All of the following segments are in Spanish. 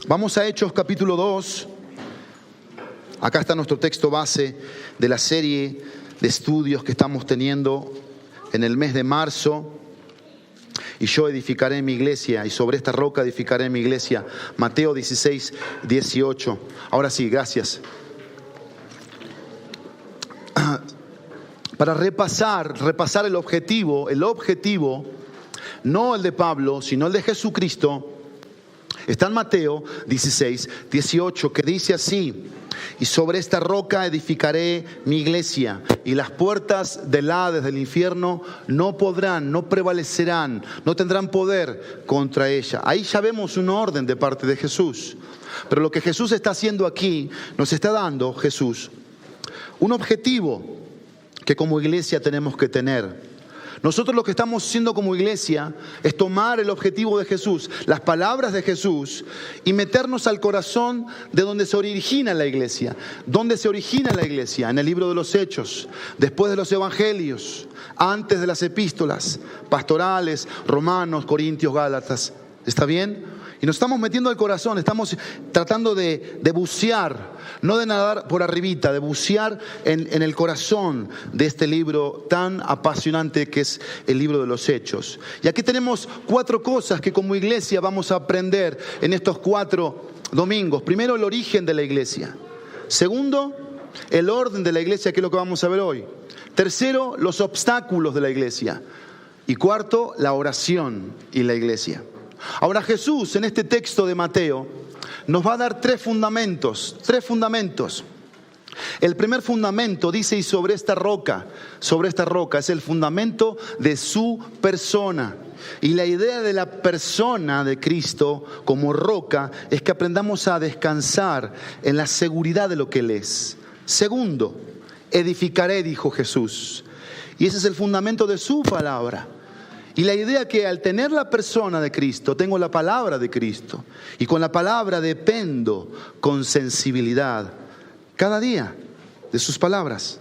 Vamos a Hechos capítulo 2. Acá está nuestro texto base de la serie de estudios que estamos teniendo en el mes de marzo. Y yo edificaré mi iglesia, y sobre esta roca edificaré mi iglesia. Mateo 16, 18. Ahora sí, gracias. Para repasar el objetivo, no el de Pablo, sino el de Jesucristo, está en Mateo 16, 18, que dice así: y sobre esta roca edificaré mi iglesia, y las puertas del Hades, del infierno, no podrán, no prevalecerán, no tendrán poder contra ella. Ahí ya vemos un orden de parte de Jesús. Pero lo que Jesús está haciendo aquí, nos está dando Jesús un objetivo que como iglesia tenemos que tener. Nosotros lo que estamos haciendo como iglesia es tomar el objetivo de Jesús, las palabras de Jesús, y meternos al corazón de donde se origina la iglesia. ¿Dónde se origina la iglesia? En el libro de los Hechos, después de los Evangelios, antes de las epístolas pastorales, Romanos, Corintios, Gálatas. ¿Está bien? Y nos estamos metiendo al corazón, estamos tratando de bucear, no de nadar por arribita, de bucear en el corazón de este libro tan apasionante que es el libro de los Hechos. Y aquí tenemos 4 cosas que como iglesia vamos a aprender en estos 4 domingos. Primero, el origen de la iglesia. Segundo, el orden de la iglesia, que es lo que vamos a ver hoy. Tercero, los obstáculos de la iglesia. Y cuarto, la oración y la iglesia. Ahora Jesús en este texto de Mateo nos va a dar 3 fundamentos. El primer fundamento dice: y sobre esta roca, es el fundamento de su persona. Y la idea de la persona de Cristo como roca es que aprendamos a descansar en la seguridad de lo que Él es. Segundo, edificaré, dijo Jesús. Y ese es el fundamento de su palabra. Y la idea que al tener la persona de Cristo, tengo la palabra de Cristo. Y con la palabra dependo con sensibilidad cada día de sus palabras.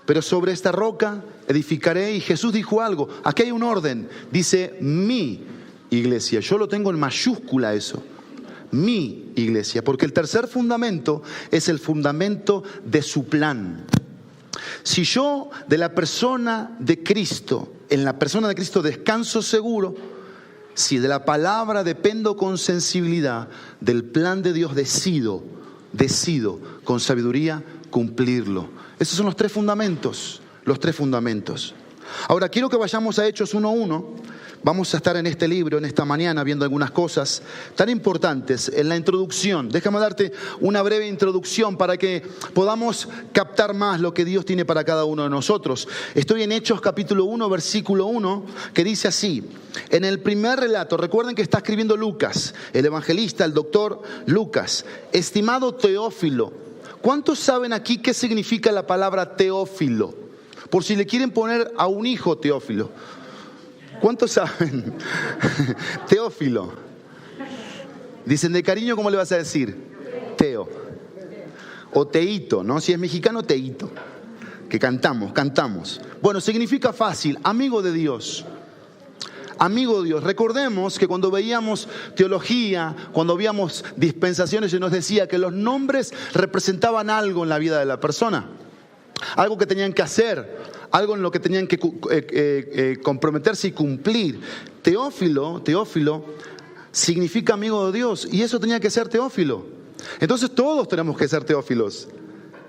Pero sobre esta roca edificaré. Y Jesús dijo algo. Aquí hay un orden. Dice mi iglesia. Yo lo tengo en mayúscula eso. Mi iglesia. Porque el tercer fundamento es el fundamento de su plan. Si yo de la persona de Cristo, en la persona de Cristo descanso seguro, si de la palabra dependo con sensibilidad, del plan de Dios decido con sabiduría cumplirlo. Esos son los 3 fundamentos, Ahora quiero que vayamos a Hechos 1:1. Vamos a estar en este libro, en esta mañana, viendo algunas cosas tan importantes en la introducción. Déjame darte una breve introducción para que podamos captar más lo que Dios tiene para cada uno de nosotros. Estoy en Hechos capítulo 1, versículo 1, que dice así. En el primer relato, recuerden que está escribiendo Lucas, el evangelista, el doctor Lucas. Estimado Teófilo, ¿cuántos saben aquí qué significa la palabra Teófilo? Por si le quieren poner a un hijo Teófilo. ¿Cuántos saben? Teófilo. Dicen de cariño, ¿cómo le vas a decir? Teo. O Teito, ¿no? Si es mexicano, Teito. Que cantamos. Bueno, significa fácil, amigo de Dios. Amigo de Dios. Recordemos que cuando veíamos teología, cuando veíamos dispensaciones, se nos decía que los nombres representaban algo en la vida de la persona. Algo que tenían que hacer, algo en lo que tenían que comprometerse y cumplir. Teófilo significa amigo de Dios, y eso tenía que ser Teófilo. Entonces todos tenemos que ser Teófilos.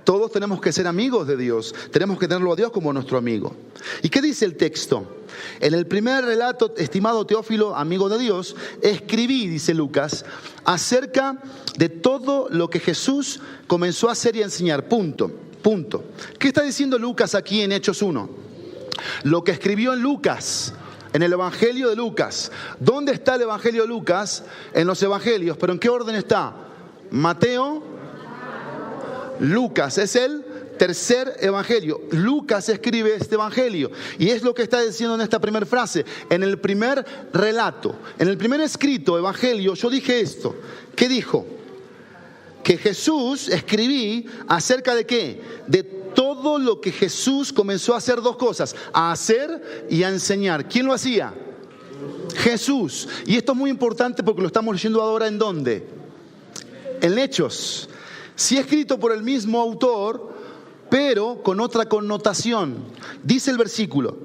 Todos tenemos que ser amigos de Dios. Tenemos que tenerlo a Dios como nuestro amigo. ¿Y qué dice el texto? En el primer relato, estimado Teófilo, amigo de Dios, escribí, dice Lucas, acerca de todo lo que Jesús comenzó a hacer y a enseñar. Punto. ¿Qué está diciendo Lucas aquí en Hechos 1? Lo que escribió en Lucas, en el Evangelio de Lucas. ¿Dónde está el Evangelio de Lucas? En los Evangelios. ¿Pero en qué orden está? Mateo, Lucas. Es el tercer Evangelio. Lucas escribe este Evangelio. Y es lo que está diciendo en esta primera frase. En el primer relato, en el primer escrito, Evangelio, yo dije esto. ¿Qué dijo? Que Jesús escribí acerca de ¿qué? De todo lo que Jesús comenzó a hacer 2 cosas, a hacer y a enseñar. ¿Quién lo hacía? Jesús. Y esto es muy importante porque lo estamos leyendo ahora ¿en dónde? en Hechos. Sí escrito por el mismo autor, pero con otra connotación. Dice el versículo.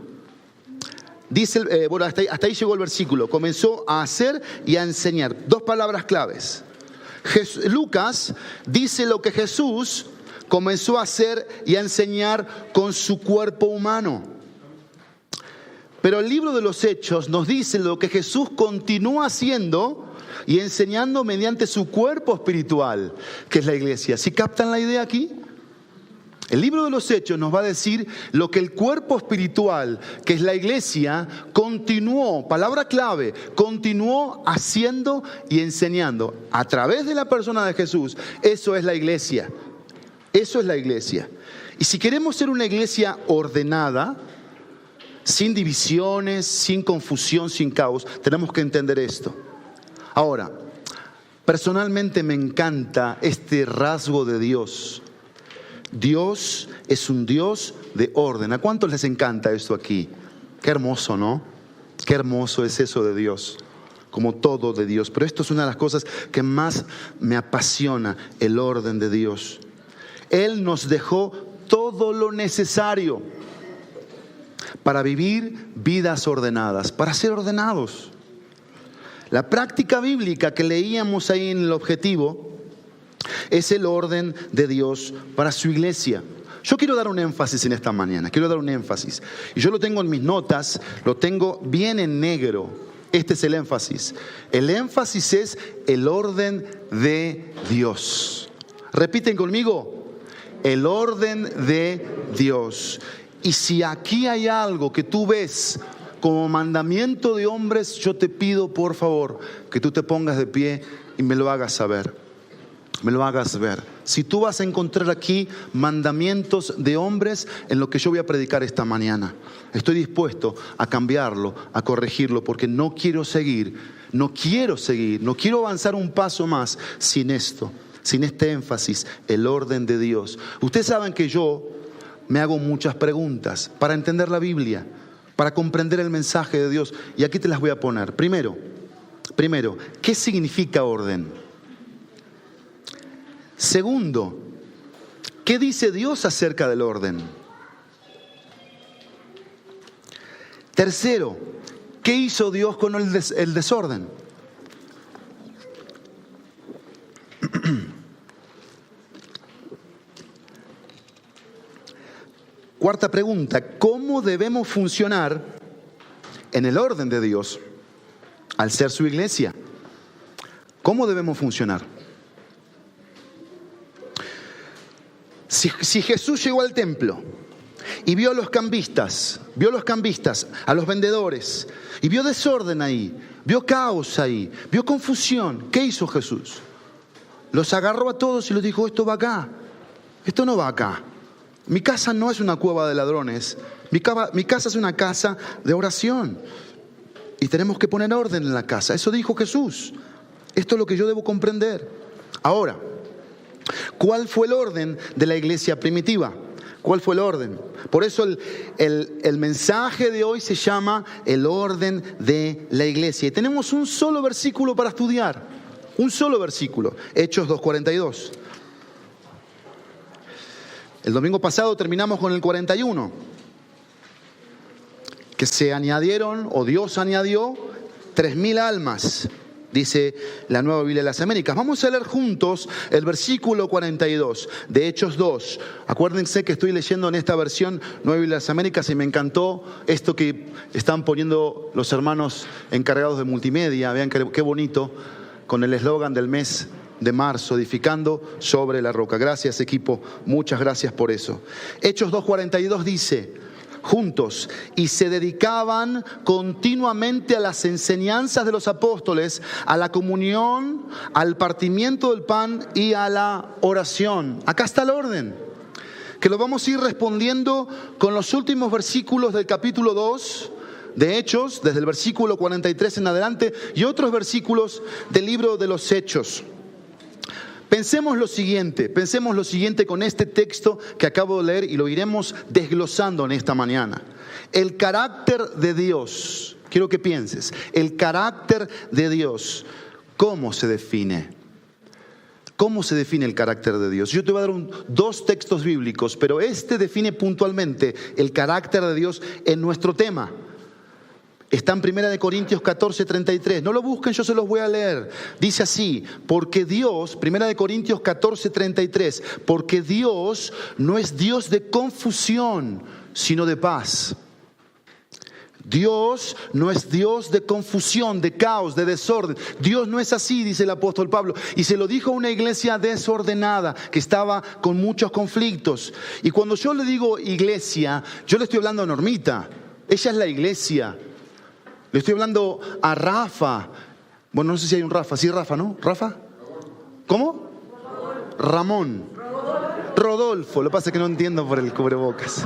Hasta ahí llegó el versículo. Comenzó a hacer y a enseñar. Dos palabras claves. Lucas dice lo que Jesús comenzó a hacer y a enseñar con su cuerpo humano. Pero el libro de los Hechos nos dice lo que Jesús continúa haciendo y enseñando mediante su cuerpo espiritual, que es la iglesia. ¿Sí captan la idea aquí? El libro de los Hechos nos va a decir lo que el cuerpo espiritual, que es la iglesia, continuó, palabra clave, continuó haciendo y enseñando a través de la persona de Jesús. Eso es la iglesia. Eso es la iglesia. Y si queremos ser una iglesia ordenada, sin divisiones, sin confusión, sin caos, tenemos que entender esto. Ahora, personalmente me encanta este rasgo de Dios. Dios es un Dios de orden. ¿A cuántos les encanta esto aquí? Qué hermoso, ¿no? Qué hermoso es eso de Dios, como todo de Dios. Pero esto es una de las cosas que más me apasiona, el orden de Dios. Él nos dejó todo lo necesario para vivir vidas ordenadas, para ser ordenados. La práctica bíblica que leíamos ahí en el objetivo es el orden de Dios para su iglesia. Yo quiero dar un énfasis en esta mañana, quiero dar un énfasis. Y yo lo tengo en mis notas, lo tengo bien en negro. Este es el énfasis. El énfasis es el orden de Dios. Repiten conmigo, el orden de Dios. Y si aquí hay algo que tú ves como mandamiento de hombres, yo te pido por favor que tú te pongas de pie y me lo hagas saber. Me lo hagas ver. Si tú vas a encontrar aquí mandamientos de hombres en lo que yo voy a predicar esta mañana, estoy dispuesto a cambiarlo, a corregirlo, porque no quiero avanzar un paso más sin esto, sin este énfasis, el orden de Dios. Ustedes saben que yo me hago muchas preguntas para entender la Biblia, para comprender el mensaje de Dios, y aquí te las voy a poner. Primero, ¿qué significa orden? Segundo, ¿qué dice Dios acerca del orden? Tercero, ¿qué hizo Dios con el desorden? Cuarta pregunta, ¿cómo debemos funcionar en el orden de Dios al ser su iglesia? ¿Cómo debemos funcionar? Si Jesús llegó al templo y vio a los cambistas, a los vendedores, y vio desorden ahí, vio caos ahí, vio confusión, ¿qué hizo Jesús? Los agarró a todos y les dijo, esto va acá, esto no va acá. Mi casa no es una cueva de ladrones, mi casa es una casa de oración. Y tenemos que poner orden en la casa, eso dijo Jesús. Esto es lo que yo debo comprender. Ahora, ¿cuál fue el orden de la iglesia primitiva? ¿Cuál fue el orden? Por eso el mensaje de hoy se llama el orden de la iglesia. Y tenemos un solo versículo para estudiar. Un solo versículo. Hechos 2:42. El domingo pasado terminamos con el 41. Que se añadieron, o Dios añadió, 3.000 almas. Dice la Nueva Biblia de las Américas. Vamos a leer juntos el versículo 42 de Hechos 2. Acuérdense que estoy leyendo en esta versión Nueva Biblia de las Américas y me encantó esto que están poniendo los hermanos encargados de multimedia. Vean qué bonito, con el eslogan del mes de marzo, edificando sobre la roca. Gracias, equipo, muchas gracias por eso. Hechos 2:42 dice: juntos, y se dedicaban continuamente a las enseñanzas de los apóstoles, a la comunión, al partimiento del pan y a la oración. Acá está el orden, que lo vamos a ir respondiendo con los últimos versículos del capítulo 2 de Hechos, desde el versículo 43 en adelante, y otros versículos del libro de los Hechos. Pensemos lo siguiente con este texto que acabo de leer y lo iremos desglosando en esta mañana. El carácter de Dios, quiero que pienses, el carácter de Dios, ¿cómo se define? ¿Cómo se define el carácter de Dios? Yo te voy a dar dos textos bíblicos, pero este define puntualmente el carácter de Dios en nuestro tema. Está en 1 Corintios 14:33. No lo busquen, yo se los voy a leer. Dice así: porque Dios, 1 Corintios 14:33, porque Dios no es Dios de confusión, sino de paz. Dios no es Dios de confusión, de caos, de desorden. Dios no es así, dice el apóstol Pablo. Y se lo dijo a una iglesia desordenada, que estaba con muchos conflictos. Y cuando yo le digo iglesia, yo le estoy hablando a Normita. Ella es la iglesia. Le estoy hablando a Rafa. Bueno, no sé si hay un Rafa. Sí, Rafa, ¿no? ¿Rafa? ¿Cómo? Ramón. Rodolfo. Lo que pasa es que no entiendo por el cubrebocas.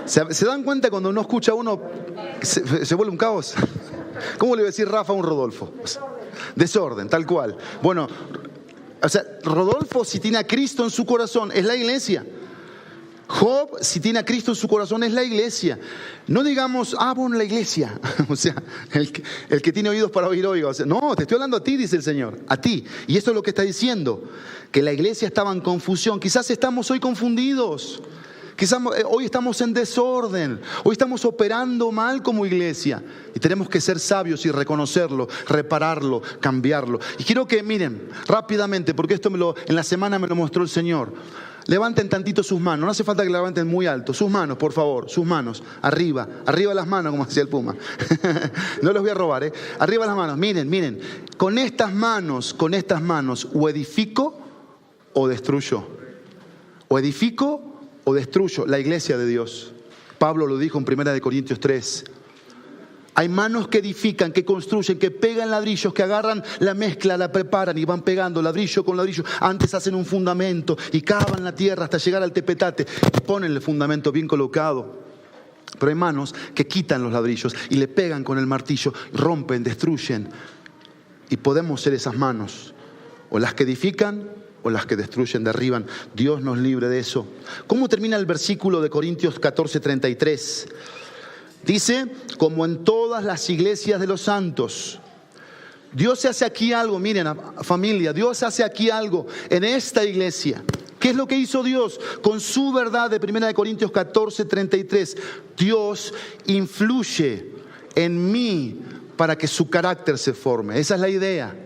¿Se dan cuenta cuando uno escucha a uno se vuelve un caos? ¿Cómo le voy a decir Rafa a un Rodolfo? Desorden, tal cual. Bueno, o sea, Rodolfo, si tiene a Cristo en su corazón, es la iglesia. Job, si tiene a Cristo en su corazón, es la iglesia. No digamos, bueno, la iglesia. O sea, el que tiene oídos para oír, oiga. O sea, no, te estoy hablando a ti, dice el Señor. A ti. Y esto es lo que está diciendo. Que la iglesia estaba en confusión. Quizás estamos hoy confundidos. Quizás hoy estamos en desorden. Hoy estamos operando mal como iglesia. Y tenemos que ser sabios y reconocerlo, repararlo, cambiarlo. Y quiero que miren rápidamente, porque esto en la semana me lo mostró el Señor. Levanten tantito sus manos, no hace falta que la levanten muy alto. Sus manos, por favor, sus manos, arriba las manos, como decía el Puma. No los voy a robar, Arriba las manos, miren. Con estas manos, o edifico o destruyo. O edifico o destruyo la iglesia de Dios. Pablo lo dijo en 1 Corintios 3. Hay manos que edifican, que construyen, que pegan ladrillos, que agarran la mezcla, la preparan y van pegando ladrillo con ladrillo. Antes hacen un fundamento y cavan la tierra hasta llegar al tepetate y ponen el fundamento bien colocado. Pero hay manos que quitan los ladrillos y le pegan con el martillo, rompen, destruyen. Y podemos ser esas manos, o las que edifican o las que destruyen, derriban. Dios nos libre de eso. ¿Cómo termina el versículo de Corintios 14:33? Dice, como en todas las iglesias de los santos. Dios hace aquí algo, miren familia, Dios hace aquí algo en esta iglesia. ¿Qué es lo que hizo Dios? Con su verdad de 1 Corintios 14:33, Dios influye en mí para que su carácter se forme. Esa es la idea.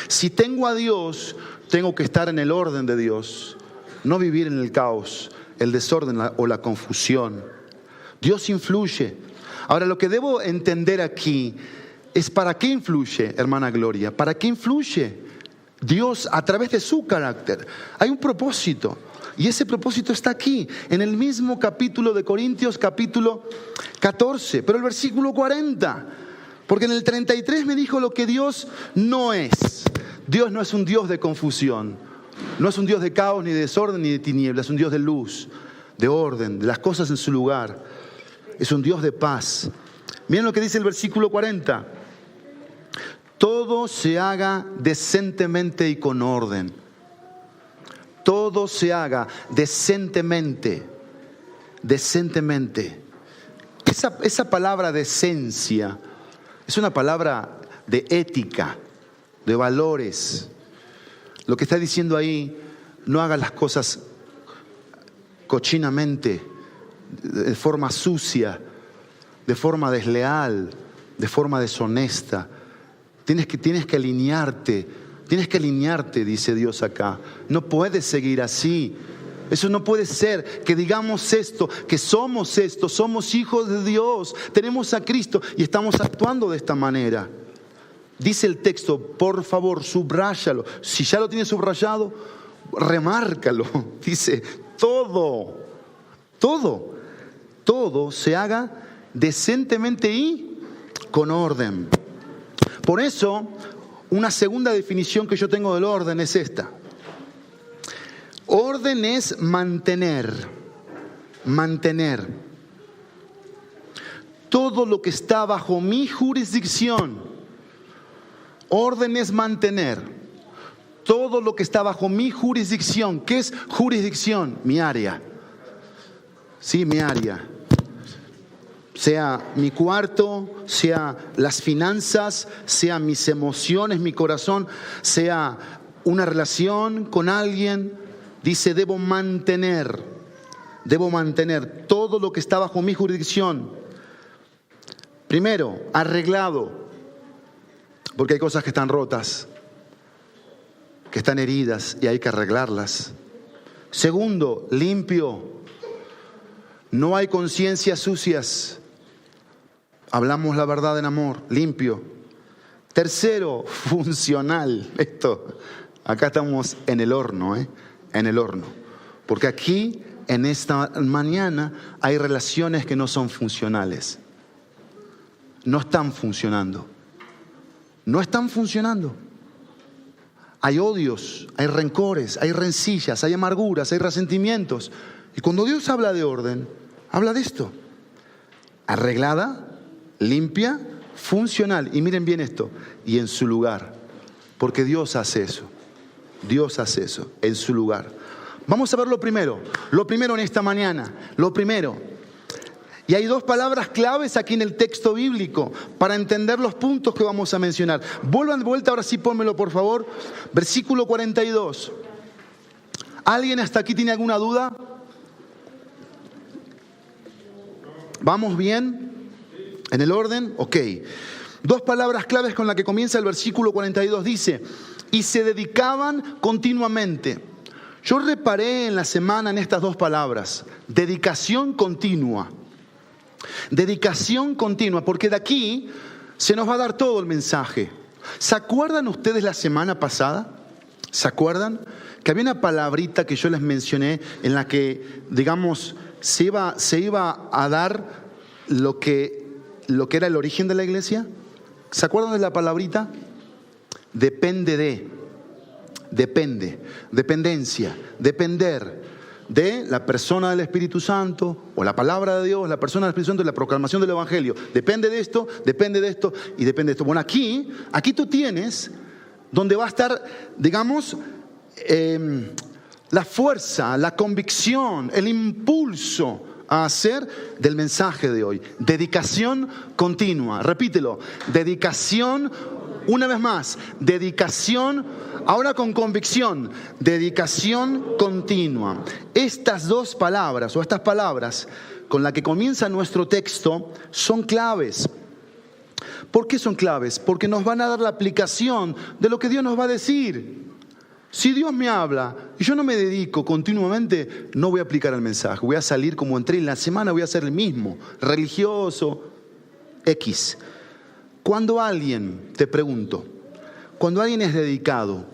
Si tengo a Dios, tengo que estar en el orden de Dios, no vivir en el caos, el desorden o la confusión. Dios influye. Ahora, lo que debo entender aquí es para qué influye, hermana Gloria. ¿Para qué influye Dios a través de su carácter? Hay un propósito. Y ese propósito está aquí, en el mismo capítulo de Corintios, capítulo 14, pero el versículo 40. Porque en el 33 me dijo lo que Dios no es. Dios no es un Dios de confusión. No es un Dios de caos, ni de desorden, ni de tinieblas. Es un Dios de luz, de orden, de las cosas en su lugar. Es un Dios de paz. Miren lo que dice el versículo 40. Todo se haga decentemente y con orden. Todo se haga decentemente. Decentemente. Esa palabra decencia es una palabra de ética, de valores. Lo que está diciendo ahí, no hagas las cosas cochinamente, de forma sucia, de forma desleal, de forma deshonesta. Tienes que alinearte, dice Dios acá. No puedes seguir así. Eso no puede ser, que digamos esto, que somos esto, somos hijos de Dios, tenemos a Cristo y estamos actuando de esta manera. Dice el texto, por favor, subráyalo. Si ya lo tienes subrayado, remárcalo. Dice, todo se haga decentemente y con orden. Por eso, una segunda definición que yo tengo del orden es esta. Orden es mantener. Todo lo que está bajo mi jurisdicción. Orden es mantener. Todo lo que está bajo mi jurisdicción. ¿Qué es jurisdicción? Mi área. Sí, mi área. Sea mi cuarto, sea las finanzas, sea mis emociones, mi corazón, sea una relación con alguien, dice, debo mantener todo lo que está bajo mi jurisdicción. Primero, arreglado, porque hay cosas que están rotas, que están heridas y hay que arreglarlas. Segundo, limpio. No hay conciencias sucias. Hablamos la verdad en amor, limpio. Tercero, funcional. Acá estamos en el horno, en el horno. Porque aquí, en esta mañana, hay relaciones que no son funcionales. No están funcionando. No están funcionando. Hay odios, hay rencores, hay rencillas, hay amarguras, hay resentimientos. Y cuando Dios habla de orden, habla de esto. Arreglada, limpia, funcional. Y miren bien esto. Y en su lugar. Porque Dios hace eso. Dios hace eso, en su lugar. Vamos a ver lo primero. Lo primero en esta mañana. Lo primero. Y hay dos palabras claves aquí en el texto bíblico para entender los puntos que vamos a mencionar. Vuelvan de vuelta, ahora sí pónmelo por favor. Versículo 42. ¿Alguien hasta aquí tiene alguna duda? ¿Vamos bien? ¿En el orden? Ok. Dos palabras claves con las que comienza el versículo 42. Dice, y se dedicaban continuamente. Yo reparé en la semana en estas dos palabras. Dedicación continua. Dedicación continua, porque de aquí se nos va a dar todo el mensaje. ¿Se acuerdan ustedes la semana pasada? ¿Se acuerdan? Que había una palabrita que yo les mencioné en la que, digamos, se iba a dar lo que era el origen de la iglesia. ¿Se acuerdan de la palabrita? Depende de, dependencia, depender de la persona del Espíritu Santo o la palabra de Dios, la persona del Espíritu Santo y la proclamación del Evangelio. Depende de esto y depende de esto. Bueno, aquí tú tienes donde va a estar, digamos, la fuerza, la convicción, el impulso a hacer del mensaje de hoy. Dedicación continua. Repítelo. Dedicación, una vez más. Dedicación, ahora con convicción. Dedicación continua. Estas dos palabras, o estas palabras con las que comienza nuestro texto, son claves. ¿Por qué son claves? Porque nos van a dar la aplicación de lo que Dios nos va a decir. Si Dios me habla y yo no me dedico continuamente, no voy a aplicar el mensaje. Voy a salir como entré en la semana, voy a ser el mismo, religioso, X. Cuando alguien, te pregunto, cuando alguien es dedicado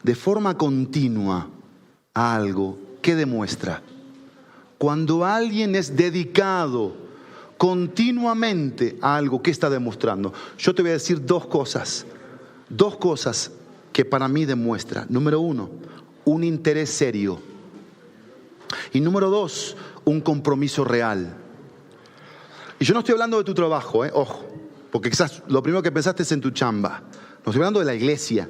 de forma continua a algo, ¿qué demuestra? Cuando alguien es dedicado continuamente a algo, ¿qué está demostrando? Yo te voy a decir dos cosas que para mí demuestra. Número uno, un interés serio. Y número dos, un compromiso real. Y yo no estoy hablando de tu trabajo, ojo, porque quizás lo primero que pensaste es en tu chamba. No estoy hablando de la iglesia.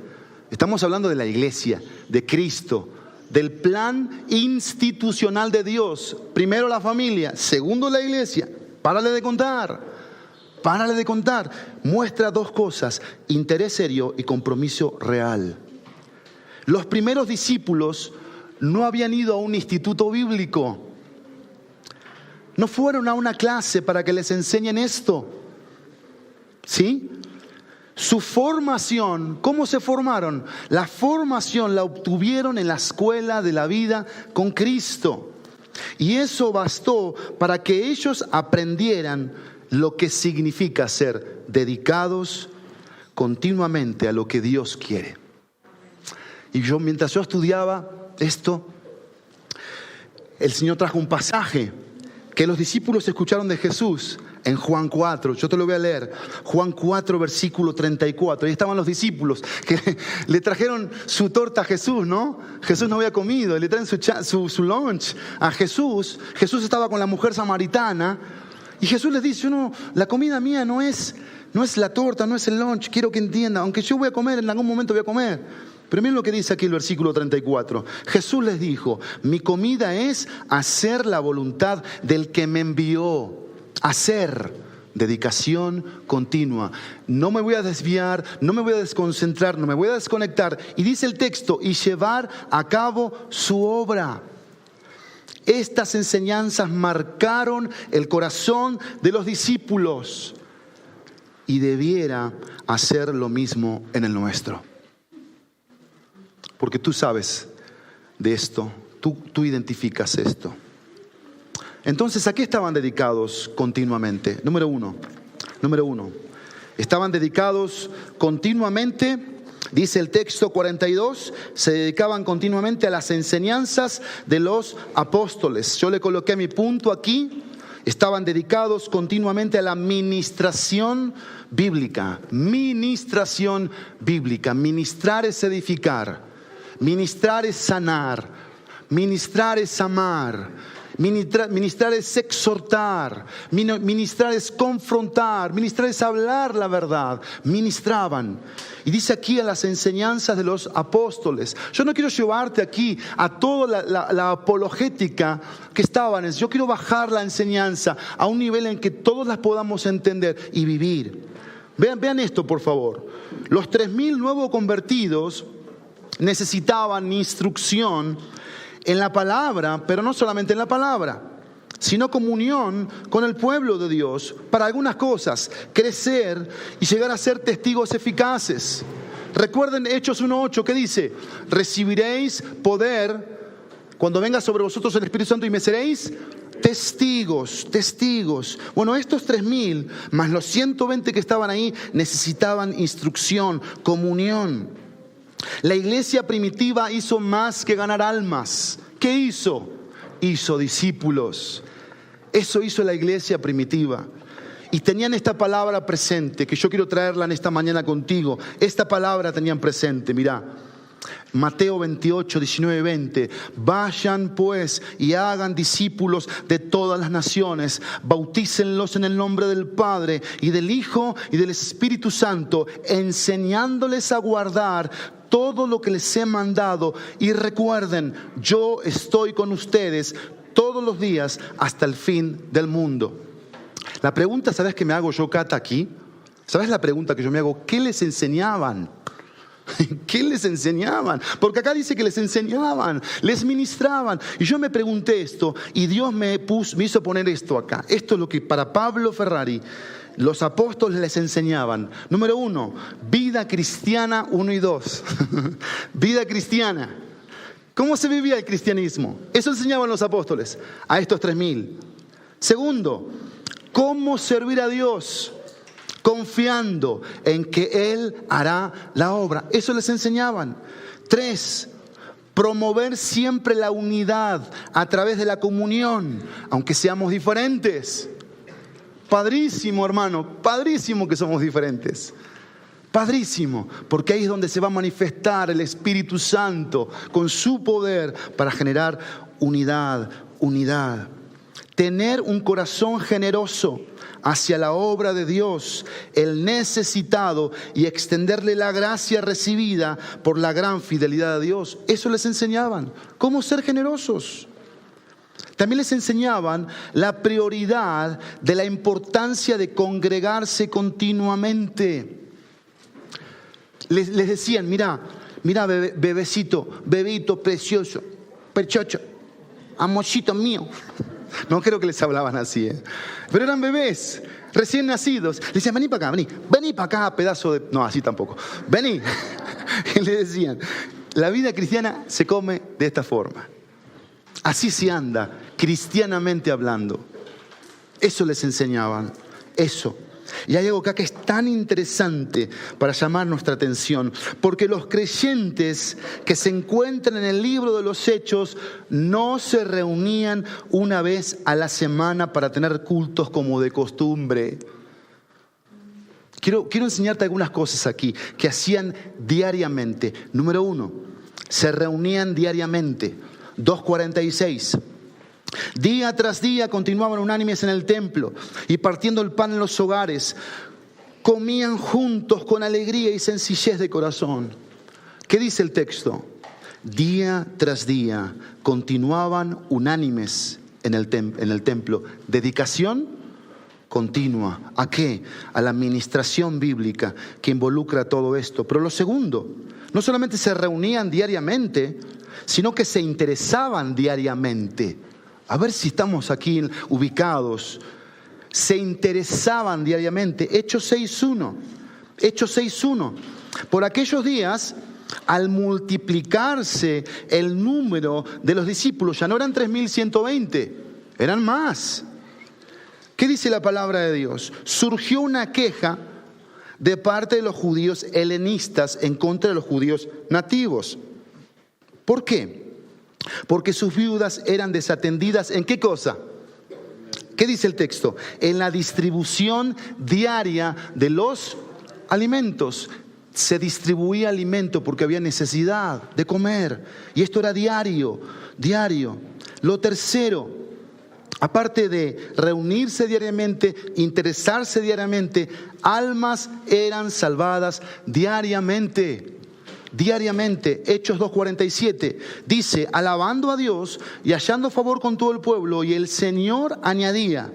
Estamos hablando de la iglesia, de Cristo, del plan institucional de Dios. Primero la familia, segundo la iglesia. Párale de contar. Muestra dos cosas: interés serio y compromiso real. Los primeros discípulos no habían ido a un instituto bíblico. No fueron a una clase para que les enseñen esto. ¿Sí? Su formación, ¿cómo se formaron? La formación la obtuvieron en la escuela de la vida con Cristo. Y eso bastó para que ellos aprendieran lo que significa ser dedicados continuamente a lo que Dios quiere. Y mientras yo estudiaba esto, el Señor trajo un pasaje que los discípulos escucharon de Jesús en Juan 4. Yo te lo voy a leer. Juan 4, versículo 34. Ahí estaban los discípulos que le trajeron su torta a Jesús, ¿no? Jesús no había comido. Y le traen su lunch a Jesús. Jesús estaba con la mujer samaritana. Y Jesús les dice, la comida mía no es la torta, no es el lunch. Quiero que entiendan. Aunque yo voy a comer, en algún momento voy a comer. Pero miren lo que dice aquí el versículo 34. Jesús les dijo, mi comida es hacer la voluntad del que me envió. Hacer, Dedicación continua. No me voy a desviar, no me voy a desconcentrar, no me voy a desconectar. Y dice el texto, y llevar a cabo su obra. Estas enseñanzas marcaron el corazón de los discípulos y debiera hacer lo mismo en el nuestro. Porque tú sabes de esto, tú identificas esto. Entonces, ¿a qué estaban dedicados continuamente? Número uno, estaban dedicados continuamente, dice el texto 42, se dedicaban continuamente a las enseñanzas de los apóstoles. Yo le coloqué mi punto aquí. Estaban dedicados continuamente a la ministración bíblica. Ministración bíblica. Ministrar es edificar. Ministrar es sanar. Ministrar es amar. Ministrar es exhortar, ministrar es confrontar, ministrar es hablar la verdad. Ministraban. Y dice aquí a las enseñanzas de los apóstoles. Yo no quiero llevarte aquí a toda la apologética que estaban. Yo quiero bajar la enseñanza a un nivel en que todos las podamos entender y vivir. Vean esto, por favor. Los 3.000 nuevos convertidos necesitaban instrucción en la palabra, pero no solamente en la palabra, sino comunión con el pueblo de Dios para algunas cosas, crecer y llegar a ser testigos eficaces. Recuerden Hechos 1:8 que dice, recibiréis poder cuando venga sobre vosotros el Espíritu Santo y me seréis testigos. Bueno, estos 3.000 más los 120 que estaban ahí necesitaban instrucción, comunión. La iglesia primitiva hizo más que ganar almas. ¿Qué hizo? Hizo discípulos. Eso hizo la iglesia primitiva. Y tenían esta palabra presente, que yo quiero traerla en esta mañana contigo. Esta palabra tenían presente, mirá. Mateo 28, 19, 20. Vayan pues y hagan discípulos de todas las naciones. Bautícenlos en el nombre del Padre y del Hijo y del Espíritu Santo, enseñándoles a guardar todo lo que les he mandado. Y recuerden, yo estoy con ustedes todos los días hasta el fin del mundo. La pregunta, ¿sabes qué me hago yo, Cata, aquí? ¿Sabes la pregunta que yo me hago? ¿Qué les enseñaban? ¿Qué les enseñaban? Porque acá dice que les enseñaban, les ministraban. Y yo me pregunté esto y Dios me hizo poner esto acá. Esto es lo que para Pablo Ferrari los apóstoles les enseñaban. Número 1, vida cristiana 1 y 2. Vida cristiana. ¿Cómo se vivía el cristianismo? Eso enseñaban los apóstoles a estos 3.000. Segundo, cómo servir a Dios, confiando en que Él hará la obra. Eso les enseñaban. 3, promover siempre la unidad a través de la comunión, aunque seamos diferentes. Padrísimo, hermano, padrísimo que somos diferentes. Padrísimo, porque ahí es donde se va a manifestar el Espíritu Santo con su poder para generar unidad. Tener un corazón generoso hacia la obra de Dios, el necesitado, y extenderle la gracia recibida por la gran fidelidad de Dios. Eso les enseñaban. ¿Cómo ser generosos? También les enseñaban la prioridad de la importancia de congregarse continuamente. Les decían, mira, bebecito precioso, pechocho, amorcito mío. No creo que les hablaban así, pero eran bebés recién nacidos. Le decían, vení para acá, pedazo de... No, así tampoco. Vení. Y le decían, la vida cristiana se come de esta forma. Así se anda, cristianamente hablando. Eso les enseñaban, eso. Y hay algo acá que es tan interesante para llamar nuestra atención, porque los creyentes que se encuentran en el libro de los Hechos no se reunían una vez a la semana para tener cultos como de costumbre. Quiero enseñarte algunas cosas aquí que hacían diariamente. Número 1, se reunían diariamente. 2:46. Día tras día continuaban unánimes en el templo y partiendo el pan en los hogares, comían juntos con alegría y sencillez de corazón. ¿Qué dice el texto? Día tras día continuaban unánimes en el templo. ¿Dedicación continua. ¿A qué? A la administración bíblica que involucra todo esto. Pero lo segundo, no solamente se reunían diariamente, sino que se interesaban diariamente. A ver si estamos aquí ubicados. Se interesaban diariamente. Hechos 6.1. Hechos 6.1. Por aquellos días, al multiplicarse el número de los discípulos, ya no eran 3.120, eran más. ¿Qué dice la palabra de Dios? Surgió una queja de parte de los judíos helenistas en contra de los judíos nativos. ¿Por qué? Porque sus viudas eran desatendidas. ¿En qué cosa? ¿Qué dice el texto? En la distribución diaria de los alimentos. Se distribuía alimento porque había necesidad de comer. Y esto era diario, diario. Lo tercero, aparte de reunirse diariamente, interesarse diariamente, almas eran salvadas diariamente. Diariamente. Hechos 2.47 dice, alabando a Dios y hallando favor con todo el pueblo, y el Señor añadía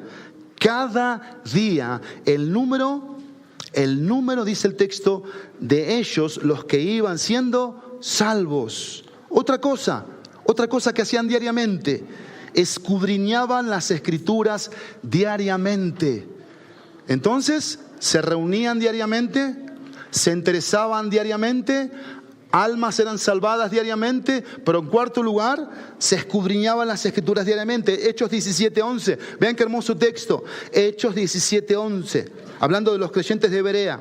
cada día el número, dice el texto, de ellos, los que iban siendo salvos. Otra cosa que hacían diariamente, escudriñaban las Escrituras diariamente. Entonces, se reunían diariamente, se interesaban diariamente, almas eran salvadas diariamente, pero en cuarto lugar, se escudriñaban las Escrituras diariamente. Hechos 17.11, vean qué hermoso texto. Hechos 17.11, hablando de los creyentes de Berea.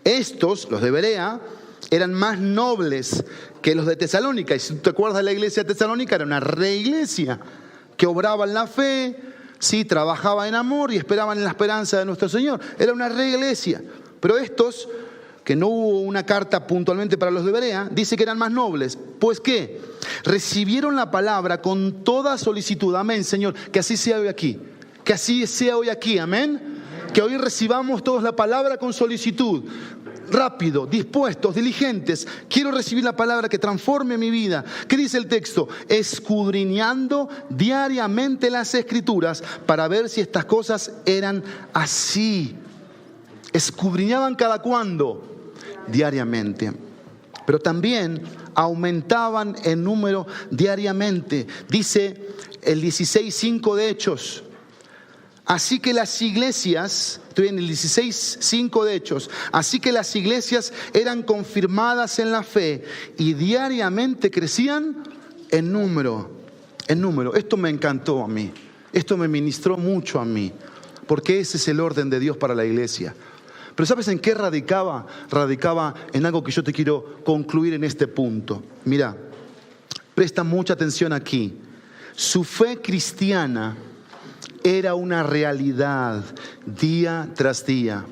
Estos, los de Berea, eran más nobles que los de Tesalónica. Y si tú te acuerdas de la iglesia de Tesalónica, era una reiglesia que obraba en la fe, sí, trabajaba en amor y esperaban en la esperanza de nuestro Señor. Era una reiglesia. Pero estos, que no hubo una carta puntualmente para los de Berea, dice que eran más nobles. Pues ¿qué? Recibieron la palabra con toda solicitud. Amén, Señor. Que así sea hoy aquí. Que así sea hoy aquí. Amén. Que hoy recibamos todos la palabra con solicitud. Rápido, dispuestos, diligentes. Quiero recibir la palabra que transforme mi vida. ¿Qué dice el texto? Escudriñando diariamente las Escrituras para ver si estas cosas eran así. Escudriñaban cada cuándo, diariamente. Pero también aumentaban en número diariamente. Dice el 16.5 de Hechos. Así que las iglesias, estoy en el 16.5 de Hechos, así que las iglesias eran confirmadas en la fe y diariamente crecían en número. En número. Esto me encantó a mí. Esto me ministró mucho a mí. Porque ese es el orden de Dios para la iglesia. Pero ¿sabes en qué radicaba? Radicaba en algo que yo te quiero concluir en este punto. Mira, presta mucha atención aquí. Su fe cristiana era una realidad día tras día.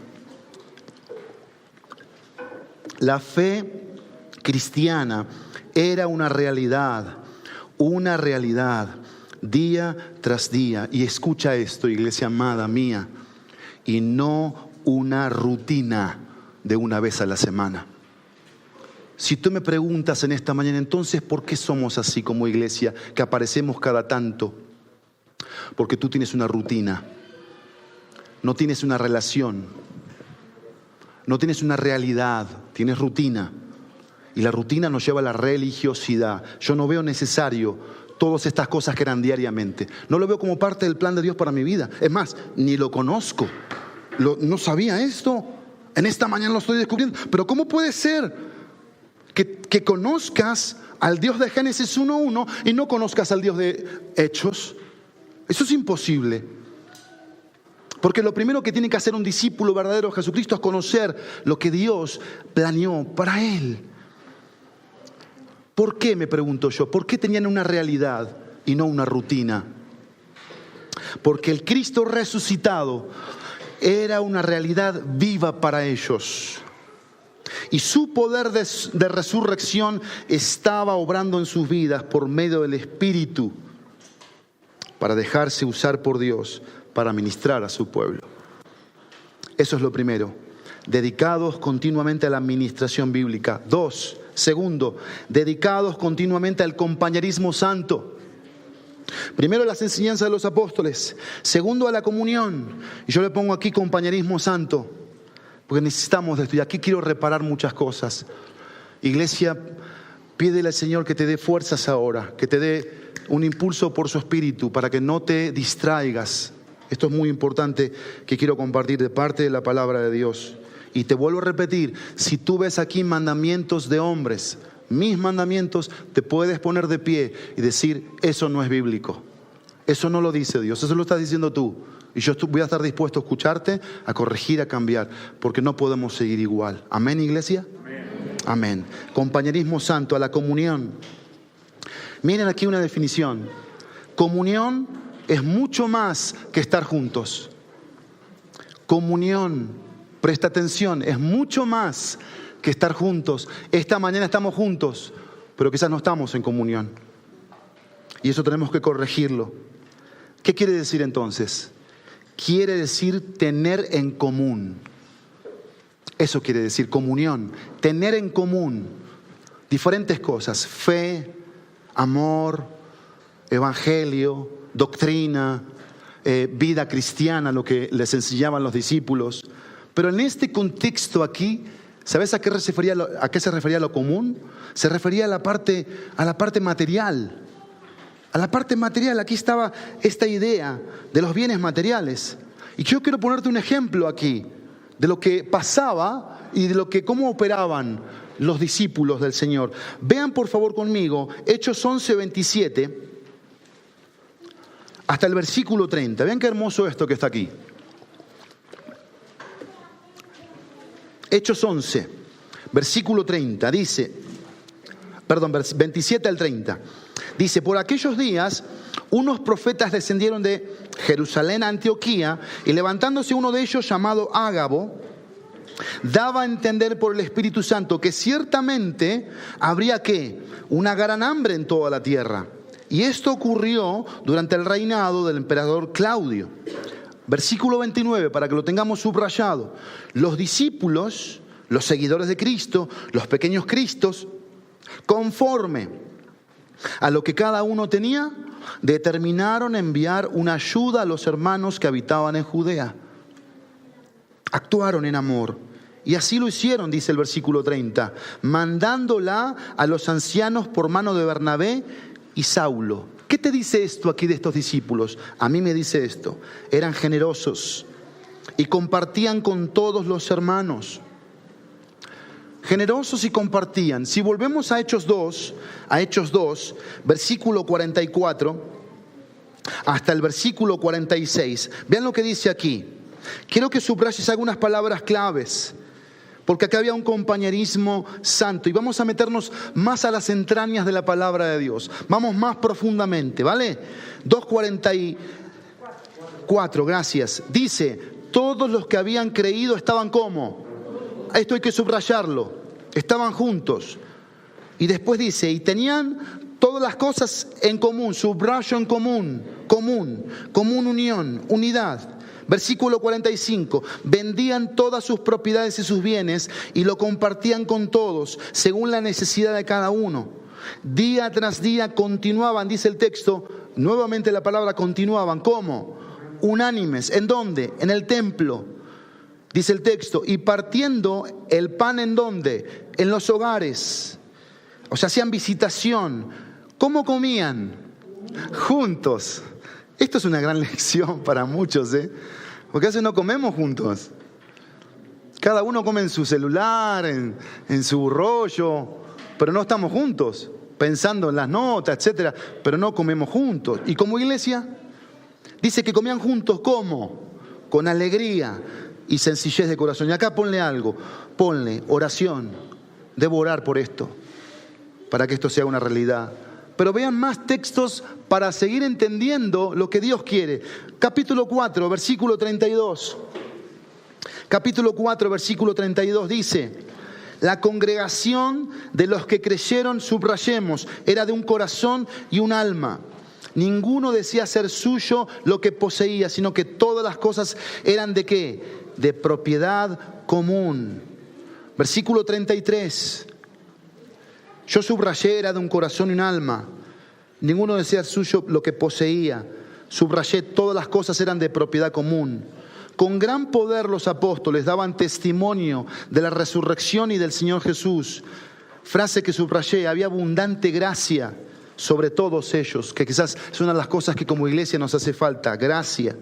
La fe cristiana era una realidad día tras día. Y escucha esto, iglesia amada mía, y no una rutina de una vez a la semana. Si tú me preguntas en esta mañana, entonces, ¿por qué somos así como iglesia, que aparecemos cada tanto? Porque tú tienes una rutina, no tienes una relación, no tienes una realidad, tienes rutina. Y la rutina nos lleva a la religiosidad. Yo no veo necesario todas estas cosas que eran diariamente. No lo veo como parte del plan de Dios para mi vida. Es más, ni lo conozco. No sabía esto. En esta mañana lo estoy descubriendo. Pero ¿cómo puede ser que conozcas al Dios de Génesis 1.1 y no conozcas al Dios de Hechos? Eso es imposible. Porque lo primero que tiene que hacer un discípulo verdadero de Jesucristo es conocer lo que Dios planeó para él. ¿Por qué, me pregunto yo? ¿Por qué tenían una realidad y no una rutina? Porque el Cristo resucitado era una realidad viva para ellos. Y su poder de resurrección estaba obrando en sus vidas por medio del Espíritu para dejarse usar por Dios para ministrar a su pueblo. Eso es lo primero. Dedicados continuamente a la administración bíblica. 2. Segundo, dedicados continuamente al compañerismo santo. Primero, las enseñanzas de los apóstoles. Segundo, a la comunión. Y yo le pongo aquí compañerismo santo, porque necesitamos de esto. Y aquí quiero reparar muchas cosas. Iglesia, pídele al Señor que te dé fuerzas ahora, que te dé un impulso por su espíritu para que no te distraigas. Esto es muy importante que quiero compartir de parte de la palabra de Dios. Y te vuelvo a repetir, si tú ves aquí mandamientos de hombres, mis mandamientos, te puedes poner de pie y decir, eso no es bíblico. Eso no lo dice Dios, eso lo estás diciendo tú. Y yo voy a estar dispuesto a escucharte, a corregir, a cambiar, porque no podemos seguir igual. ¿Amén, iglesia? Amén. Amén. Compañerismo santo, a la comunión. Miren aquí una definición. Comunión es mucho más que estar juntos. Comunión, presta atención, es mucho más que estar juntos. Esta mañana estamos juntos, pero quizás no estamos en comunión. Y eso tenemos que corregirlo. ¿Qué quiere decir entonces? Quiere decir tener en común. Eso quiere decir comunión. Tener en común diferentes cosas. Fe, amor, evangelio, doctrina, vida cristiana, lo que les enseñaban los discípulos. Pero en este contexto aquí, ¿sabes a qué se refería lo común? Se refería a la parte material. A la parte material, aquí estaba esta idea de los bienes materiales. Y yo quiero ponerte un ejemplo aquí de lo que pasaba y de cómo operaban los discípulos del Señor. Vean por favor conmigo Hechos 11:27 hasta el versículo 30. Vean qué hermoso esto que está aquí. Hechos 11, versículo 30, dice, 27 al 30. Dice, por aquellos días, unos profetas descendieron de Jerusalén a Antioquía, y levantándose uno de ellos, llamado Ágabo, daba a entender por el Espíritu Santo que ciertamente habría una gran hambre en toda la tierra. Y esto ocurrió durante el reinado del emperador Claudio. Versículo 29, para que lo tengamos subrayado. Los discípulos, los seguidores de Cristo, los pequeños Cristos, conforme a lo que cada uno tenía, determinaron enviar una ayuda a los hermanos que habitaban en Judea. Actuaron en amor. Y así lo hicieron, dice el versículo 30, mandándola a los ancianos por mano de Bernabé y Saulo. ¿Qué te dice esto aquí de estos discípulos? A mí me dice esto. Eran generosos y compartían con todos los hermanos. Generosos y compartían. Si volvemos a Hechos 2, versículo 44, hasta el versículo 46. Vean lo que dice aquí. Quiero que subrayes algunas palabras claves, porque acá había un compañerismo santo. Y vamos a meternos más a las entrañas de la palabra de Dios. Vamos más profundamente, ¿vale? 2:44, gracias. Dice, todos los que habían creído estaban ¿cómo? Esto hay que subrayarlo. Estaban juntos. Y después dice, y tenían todas las cosas en común. Subrayo en común. Común unión, unidad. Versículo 45, vendían todas sus propiedades y sus bienes y lo compartían con todos, según la necesidad de cada uno. Día tras día continuaban, dice el texto, nuevamente la palabra continuaban, ¿cómo? Unánimes. ¿En dónde? En el templo, dice el texto, y partiendo el pan ¿en dónde? En los hogares. O sea, hacían visitación. ¿Cómo comían? Juntos. Esto es una gran lección para muchos, porque a veces no comemos juntos. Cada uno come en su celular, en su rollo, pero no estamos juntos, pensando en las notas, etcétera, pero no comemos juntos. Y como iglesia, dice que comían juntos, ¿cómo? Con alegría y sencillez de corazón. Y acá ponle algo, ponle oración. Debo orar por esto, para que esto sea una realidad. Pero vean más textos para seguir entendiendo lo que Dios quiere. Capítulo 4, versículo 32. Capítulo 4, versículo 32 dice, la congregación de los que creyeron, subrayemos, era de un corazón y un alma. Ninguno decía ser suyo lo que poseía, sino que todas las cosas eran ¿de qué? De propiedad común. Versículo 33. Yo subrayé, era de un corazón y un alma. Ninguno decía suyo lo que poseía. Subrayé, todas las cosas eran de propiedad común. Con gran poder los apóstoles daban testimonio de la resurrección y del Señor Jesús. Frase que subrayé, había abundante gracia sobre todos ellos, que quizás es una de las cosas que como iglesia nos hace falta, gracia.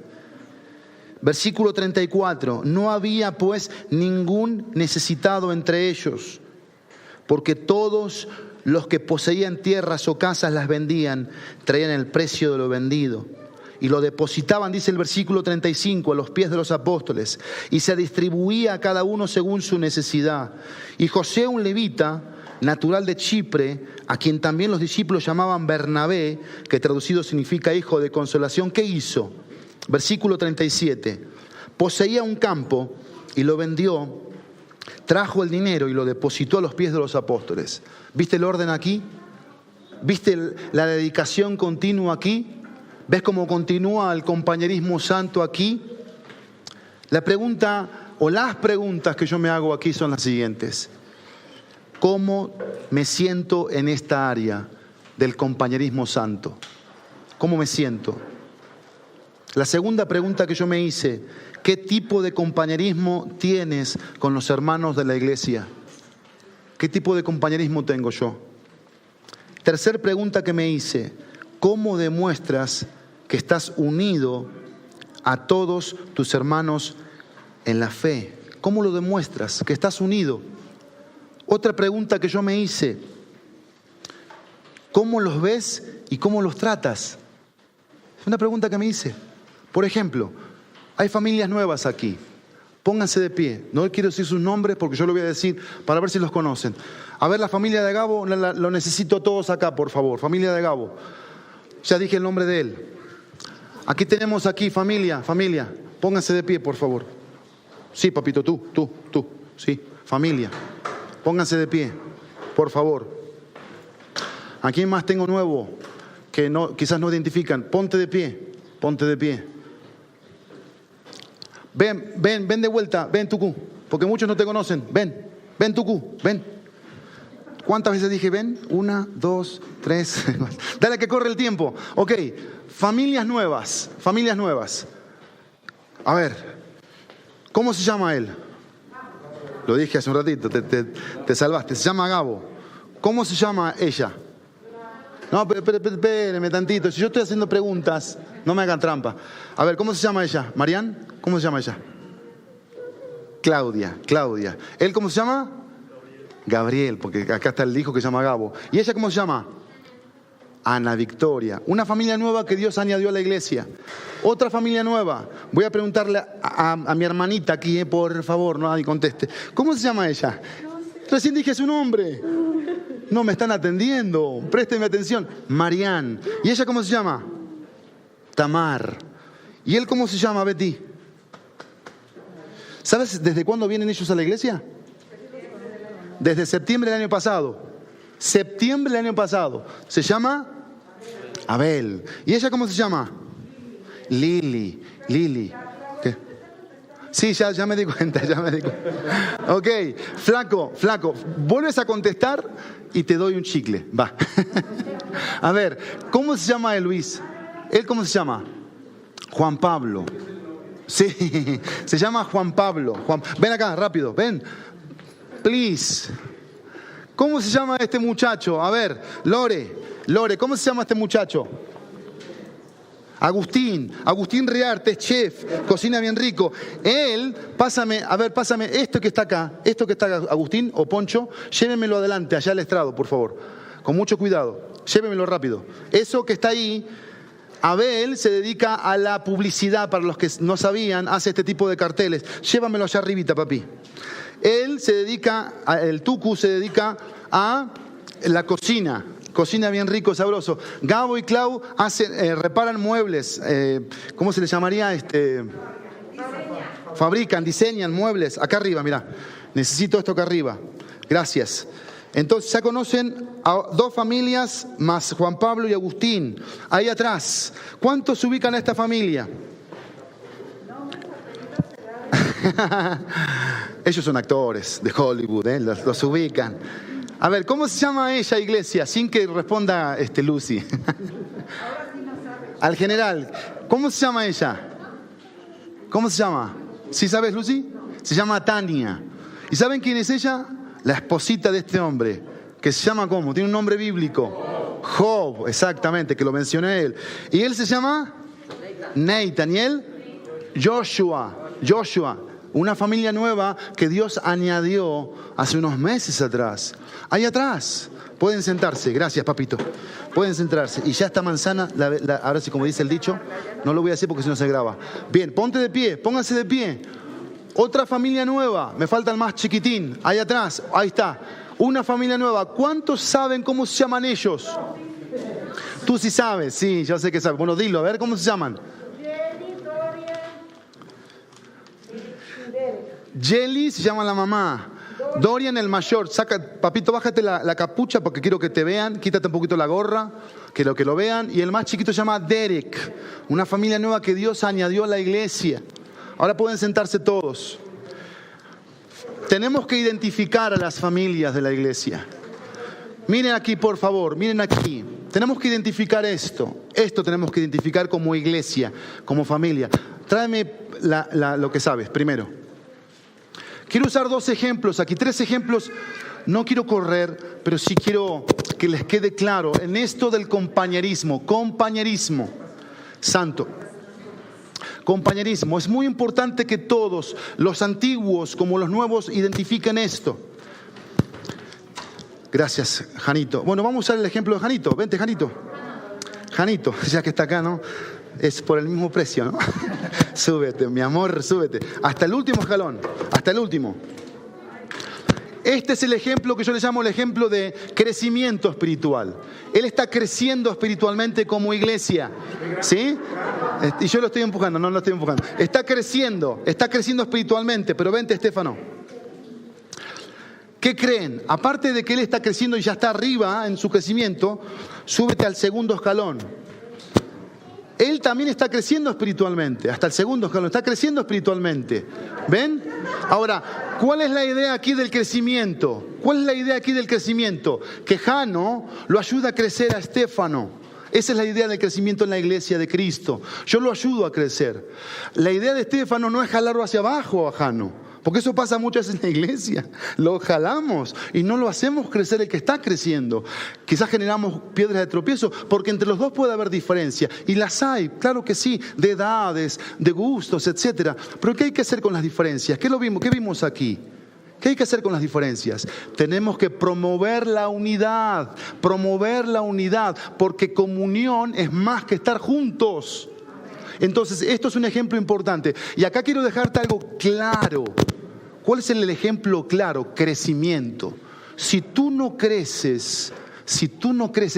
Versículo 34, no había pues ningún necesitado entre ellos, porque todos los que poseían tierras o casas las vendían, traían el precio de lo vendido y lo depositaban, dice el versículo 35, a los pies de los apóstoles, y se distribuía a cada uno según su necesidad. Y José, un levita, natural de Chipre, a quien también los discípulos llamaban Bernabé, que traducido significa hijo de consolación, ¿qué hizo? Versículo 37, poseía un campo y lo vendió, trajo el dinero y lo depositó a los pies de los apóstoles. ¿Viste el orden aquí? ¿Viste la dedicación continua aquí? ¿Ves cómo continúa el compañerismo santo aquí? La pregunta o las preguntas que yo me hago aquí son las siguientes. ¿Cómo me siento en esta área del compañerismo santo? ¿Cómo me siento? La segunda pregunta que yo me hice, ¿qué tipo de compañerismo tienes con los hermanos de la iglesia? ¿Qué tipo de compañerismo tengo yo? Tercer pregunta que me hice, ¿cómo demuestras que estás unido a todos tus hermanos en la fe? ¿Cómo lo demuestras que estás unido? Otra pregunta que yo me hice, ¿cómo los ves y cómo los tratas? Es una pregunta que me hice. Por ejemplo, hay familias nuevas aquí. Pónganse de pie. No quiero decir sus nombres porque yo lo voy a decir para ver si los conocen. A ver, la familia de Gabo, lo necesito a todos acá, por favor. Familia de Gabo. Ya dije el nombre de él. Aquí tenemos familia. Pónganse de pie, por favor. Sí, papito, tú. Sí, familia. Pónganse de pie, por favor. ¿A quién más tengo nuevo que quizás no identifican? Ponte de pie. Ven de vuelta, ven Tucú, porque muchos no te conocen. Ven Tucú, ven. ¿Cuántas veces dije ven? 1, 2, 3. Dale que corre el tiempo. Ok, familias nuevas. A ver, ¿cómo se llama él? Lo dije hace un ratito, te salvaste. Se llama Gabo. ¿Cómo se llama ella? No, pero espéreme tantito. Si yo estoy haciendo preguntas, no me hagan trampa. A ver, ¿cómo se llama ella? ¿Marian? ¿Cómo se llama ella? Claudia. ¿Él cómo se llama? Gabriel, porque acá está el hijo que se llama Gabo. ¿Y ella cómo se llama? Ana Victoria. Una familia nueva que Dios añadió a la iglesia. Otra familia nueva. Voy a preguntarle a mi hermanita aquí, por favor, no nadie conteste. ¿Cómo se llama ella? Recién dije su nombre. No me están atendiendo. Présteme atención. Marián. ¿Y ella cómo se llama? Tamar. ¿Y él cómo se llama, Betty? ¿Sabes desde cuándo vienen ellos a la iglesia? Desde septiembre del año pasado. Se llama Abel. ¿Y ella cómo se llama? Lili. ¿Qué? Sí, ya me di cuenta. Ok, flaco. Vuelves a contestar y te doy un chicle. Va. A ver, ¿cómo se llama él, Luis? ¿Él cómo se llama? Juan Pablo. Sí, se llama Juan Pablo. Ven acá, rápido, ven. Please. ¿Cómo se llama este muchacho? A ver, Lore, ¿cómo se llama este muchacho? Agustín Riarte, es chef, cocina bien rico. Él, pásame esto que está acá, Agustín o Poncho, llévenmelo adelante, allá al estrado, por favor. Con mucho cuidado, llévenmelo rápido. Eso que está ahí, Abel se dedica a la publicidad, para los que no sabían, hace este tipo de carteles. Llévamelo allá arribita, papi. Él el Tucu se dedica a la cocina bien rico, sabroso. Gabo y Clau reparan muebles, ¿cómo se les llamaría? Fabrican, diseñan muebles. Acá arriba, mirá, necesito esto acá arriba. Gracias. Entonces ya conocen a 2 familias más Juan Pablo y Agustín. Ahí atrás, ¿cuántos se ubican a esta familia? Ellos son actores de Hollywood, los ubican. A ver, ¿cómo se llama ella, iglesia? Sin que responda Lucy. Al general, ¿cómo se llama ella? ¿Cómo se llama? ¿Sí sabes, Lucy? Se llama Tania. ¿Y saben quién es ella? La esposita de este hombre, que se llama ¿cómo? Tiene un nombre bíblico. Job, exactamente, que lo mencioné él. ¿Y él se llama? Nathan. ¿Y él? Joshua. Una familia nueva que Dios añadió hace unos meses atrás. Ahí atrás. Pueden sentarse. Gracias, papito. Pueden sentarse. Y ya esta manzana, ahora sí, como dice el dicho, no lo voy a decir porque si no se graba. Bien, ponte de pie, pónganse de pie. Otra familia nueva. Me falta el más chiquitín. Ahí atrás. Ahí está. Una familia nueva. ¿Cuántos saben cómo se llaman ellos? Tú sí sabes. Sí, yo sé que sabes. Bueno, dilo. A ver, ¿cómo se llaman? Jelly se llama la mamá. Dorian el mayor. Papito, bájate la capucha porque quiero que te vean. Quítate un poquito la gorra, que lo vean. Y el más chiquito se llama Derek. Una familia nueva que Dios añadió a la iglesia. Ahora pueden sentarse todos. Tenemos que identificar a las familias de la iglesia. Miren aquí, por favor, miren aquí. Tenemos que identificar esto. Esto tenemos que identificar como iglesia, como familia. Tráeme lo que sabes primero. Quiero usar 2 ejemplos aquí, 3 ejemplos. No quiero correr, pero sí quiero que les quede claro en esto del compañerismo. Compañerismo santo. Compañerismo. Es muy importante que todos, los antiguos como los nuevos, identifiquen esto. Gracias, Janito. Bueno, vamos a usar el ejemplo de Janito. Vente, Janito. Janito, ya que está acá, ¿no? Es por el mismo precio, ¿no? Súbete, mi amor, súbete. Hasta el último escalón, hasta el último. Este es el ejemplo que yo le llamo el ejemplo de crecimiento espiritual. Él está creciendo espiritualmente como iglesia, ¿sí? Y yo lo estoy empujando, no lo estoy empujando. Está creciendo espiritualmente, pero vente, Estefano. ¿Qué creen? Aparte de que él está creciendo y ya está arriba en su crecimiento, súbete al segundo escalón. Él también está creciendo espiritualmente, hasta el segundo escalón, está creciendo espiritualmente. ¿Ven? Ahora, ¿cuál es la idea aquí del crecimiento? ¿Cuál es la idea aquí del crecimiento? Que Jano lo ayuda a crecer a Estefano. Esa es la idea del crecimiento en la iglesia de Cristo. Yo lo ayudo a crecer. La idea de Estefano no es jalarlo hacia abajo a Jano. Porque eso pasa muchas veces en la iglesia. Lo jalamos y no lo hacemos crecer el que está creciendo. Quizás generamos piedras de tropiezo porque entre los dos puede haber diferencia. Y las hay, claro que sí, de edades, de gustos, etc. Pero ¿qué hay que hacer con las diferencias? ¿Qué vimos aquí? ¿Qué hay que hacer con las diferencias? Tenemos que promover la unidad, porque comunión es más que estar juntos. Entonces, esto es un ejemplo importante. Y acá quiero dejarte algo claro. ¿Cuál es el ejemplo claro? Crecimiento. Si tú no creces,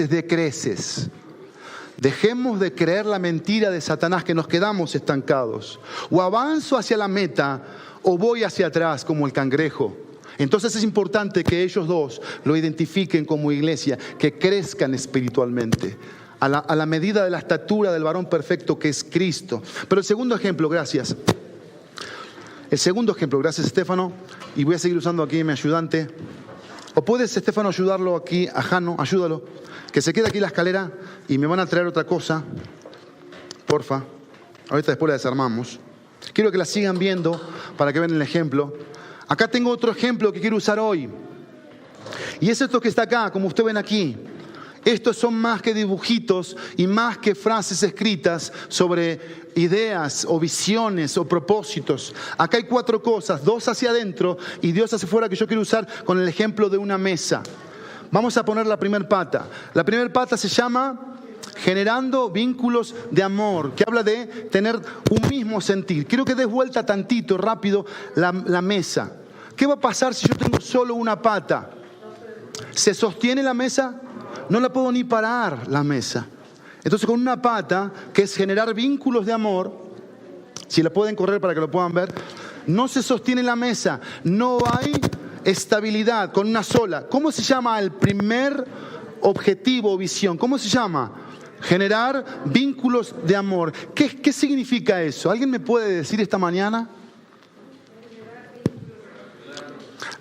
decreces. Dejemos de creer la mentira de Satanás que nos quedamos estancados. O avanzo hacia la meta o voy hacia atrás como el cangrejo. Entonces es importante que ellos dos lo identifiquen como iglesia, que crezcan espiritualmente. A la medida de la estatura del varón perfecto que es Cristo. Pero el segundo ejemplo, gracias. Gracias, Estefano. Y voy a seguir usando aquí mi ayudante. O puedes, Estefano, ayudarlo aquí a Jano, ayúdalo. Que se quede aquí la escalera y me van a traer otra cosa. Porfa. Ahorita después la desarmamos. Quiero que la sigan viendo para que vean el ejemplo. Acá tengo otro ejemplo que quiero usar hoy. Y es esto que está acá, como ustedes ven aquí. Estos son más que dibujitos y más que frases escritas sobre ideas o visiones o propósitos. Acá hay 4 cosas, 2 hacia adentro y 2 hacia afuera que yo quiero usar con el ejemplo de una mesa. Vamos a poner la primera pata. La primera pata se llama generando vínculos de amor, que habla de tener un mismo sentir. Quiero que des vuelta tantito, rápido, la mesa. ¿Qué va a pasar si yo tengo solo una pata? ¿Se sostiene la mesa? No la puedo ni parar la mesa. Entonces con una pata, que es generar vínculos de amor, si la pueden correr para que lo puedan ver, no se sostiene la mesa, no hay estabilidad con una sola. ¿Cómo se llama el primer objetivo o visión? ¿Cómo se llama? Generar vínculos de amor. ¿Qué significa eso? ¿Alguien me puede decir esta mañana?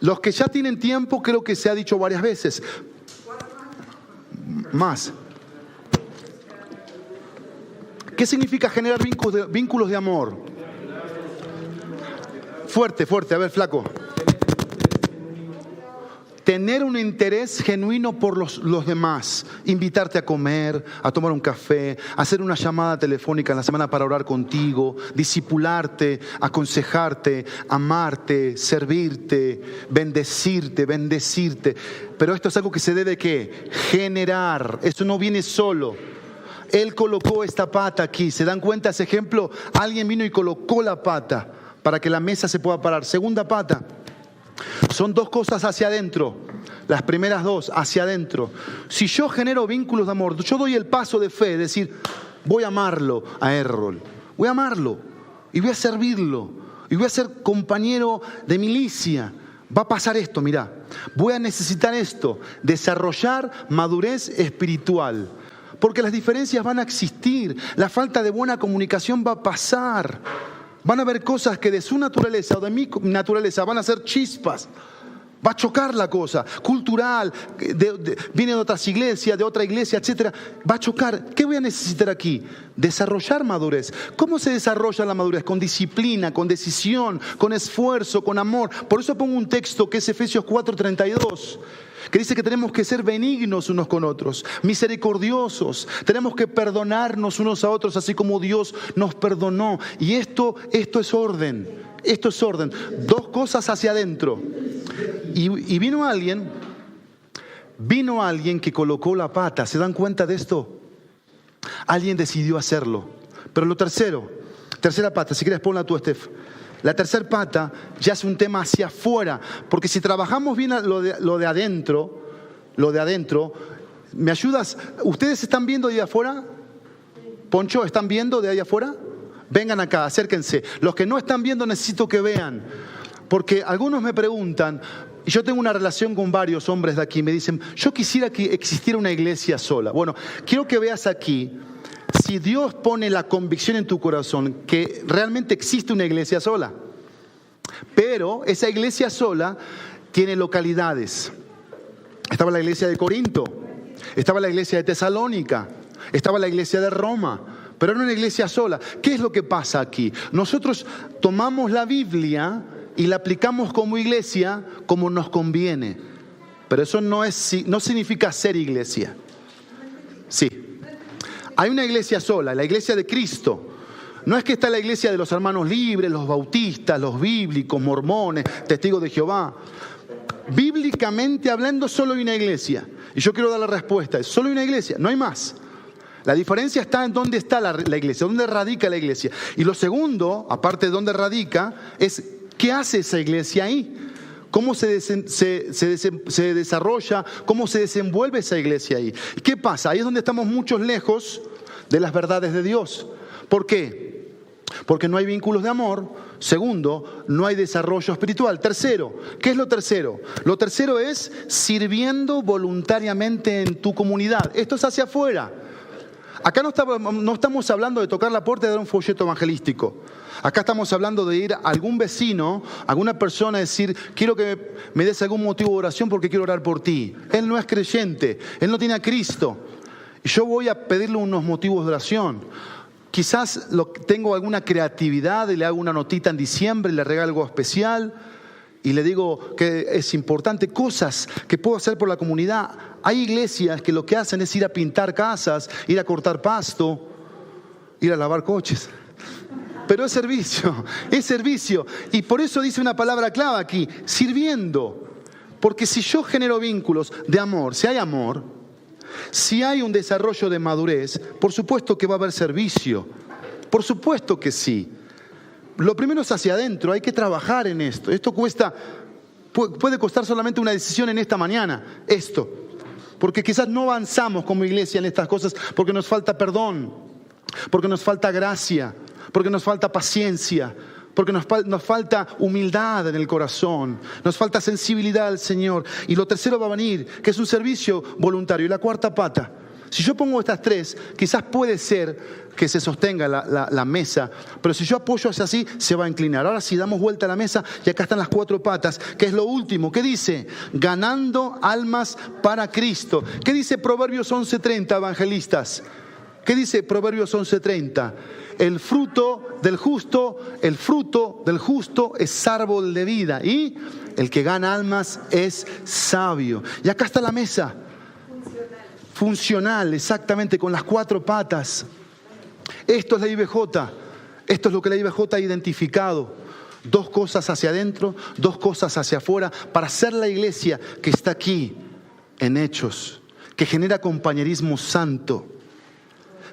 Los que ya tienen tiempo, creo que se ha dicho varias veces. Más. ¿Qué significa generar vínculos de amor? Fuerte, fuerte, a ver, flaco. Tener un interés genuino por los demás, invitarte a comer, a tomar un café, hacer una llamada telefónica en la semana para orar contigo, discipularte, aconsejarte, amarte, servirte, bendecirte. Pero esto es algo que se debe ¿qué? Generar. Esto no viene solo. Él colocó esta pata aquí. ¿Se dan cuenta ese ejemplo? Alguien vino y colocó la pata para que la mesa se pueda parar. Segunda pata. Son dos cosas hacia adentro. Las primeras dos, hacia adentro. Si yo genero vínculos de amor, yo doy el paso de fe, es decir, voy a amarlo a Errol. Voy a amarlo y voy a servirlo. Y voy a ser compañero de milicia. Va a pasar esto, mirá. Voy a necesitar esto. Desarrollar madurez espiritual. Porque las diferencias van a existir. La falta de buena comunicación va a pasar. Van a haber cosas que de su naturaleza o de mi naturaleza van a ser chispas. Va a chocar la cosa, cultural, viene de otras iglesias, de otra iglesia, etc. Va a chocar. ¿Qué voy a necesitar aquí? Desarrollar madurez. ¿Cómo se desarrolla la madurez? Con disciplina, con decisión, con esfuerzo, con amor. Por eso pongo un texto que es Efesios 4:32. Que dice que tenemos que ser benignos unos con otros, misericordiosos, tenemos que perdonarnos unos a otros así como Dios nos perdonó. Y esto es orden, dos cosas hacia adentro. Y vino alguien que colocó la pata, ¿se dan cuenta de esto? Alguien decidió hacerlo. Pero lo tercera pata, si quieres ponla tú, Estef. La tercera pata ya es un tema hacia afuera, porque si trabajamos bien lo de adentro, ¿me ayudas? ¿Ustedes están viendo de ahí afuera? Poncho, ¿están viendo de ahí afuera? Vengan acá, acérquense. Los que no están viendo necesito que vean, porque algunos me preguntan, y yo tengo una relación con varios hombres de aquí, me dicen, yo quisiera que existiera una iglesia sola. Bueno, quiero que veas aquí. Si Dios pone la convicción en tu corazón que realmente existe una iglesia sola, pero esa iglesia sola tiene localidades. Estaba la iglesia de Corinto, estaba la iglesia de Tesalónica, estaba la iglesia de Roma, pero era una iglesia sola. ¿Qué es lo que pasa aquí? Nosotros tomamos la Biblia y la aplicamos como iglesia como nos conviene, pero eso no significa ser iglesia. Sí. Hay una iglesia sola, la iglesia de Cristo. No es que está la iglesia de los hermanos libres, los bautistas, los bíblicos, mormones, testigos de Jehová. Bíblicamente hablando, solo hay una iglesia. Y yo quiero dar la respuesta, es solo hay una iglesia, no hay más. La diferencia está en dónde está la iglesia, dónde radica la iglesia. Y lo segundo, aparte de dónde radica, es qué hace esa iglesia ahí. ¿Cómo se desarrolla? ¿Cómo se desenvuelve esa iglesia ahí? ¿Qué pasa? Ahí es donde estamos muchos lejos de las verdades de Dios. ¿Por qué? Porque no hay vínculos de amor. Segundo, no hay desarrollo espiritual. Tercero, ¿qué es lo tercero? Lo tercero es sirviendo voluntariamente en tu comunidad. Esto es hacia afuera. Acá no estamos hablando de tocar la puerta y dar un folleto evangelístico. Acá estamos hablando de ir a algún vecino, a alguna persona y decir, quiero que me des algún motivo de oración porque quiero orar por ti. Él no es creyente, él no tiene a Cristo. Y yo voy a pedirle unos motivos de oración. Quizás tengo alguna creatividad y le hago una notita en diciembre, le regalo algo especial y le digo que es importante, cosas que puedo hacer por la comunidad. Hay iglesias que lo que hacen es ir a pintar casas, ir a cortar pasto, ir a lavar coches. Pero es servicio. Y por eso dice una palabra clave aquí, sirviendo. Porque si yo genero vínculos de amor, si hay amor, si hay un desarrollo de madurez, por supuesto que va a haber servicio. Por supuesto que sí. Lo primero es hacia adentro, hay que trabajar en esto. Esto puede costar solamente una decisión en esta mañana, esto. Porque quizás no avanzamos como iglesia en estas cosas porque nos falta perdón, porque nos falta gracia, porque nos falta paciencia, porque nos falta humildad en el corazón, nos falta sensibilidad al Señor. Y lo tercero va a venir, que es un servicio voluntario. Y la cuarta pata, Si yo pongo estas tres, quizás puede ser que se sostenga la mesa, pero si yo apoyo hacia así, se va a inclinar. Ahora sí, damos vuelta a la mesa y acá están las cuatro patas, que es lo último. ¿Qué dice? Ganando almas para Cristo. ¿Qué dice Proverbios 11:30, evangelistas? ¿Qué dice Proverbios 11:30? El fruto del justo es árbol de vida y el que gana almas es sabio. Y acá está la mesa. Funcional, exactamente, con las cuatro patas. Esto es la IBJ. Esto es lo que la IBJ ha identificado. Dos cosas hacia adentro, dos cosas hacia afuera, para ser la iglesia que está aquí en Hechos, que genera compañerismo santo,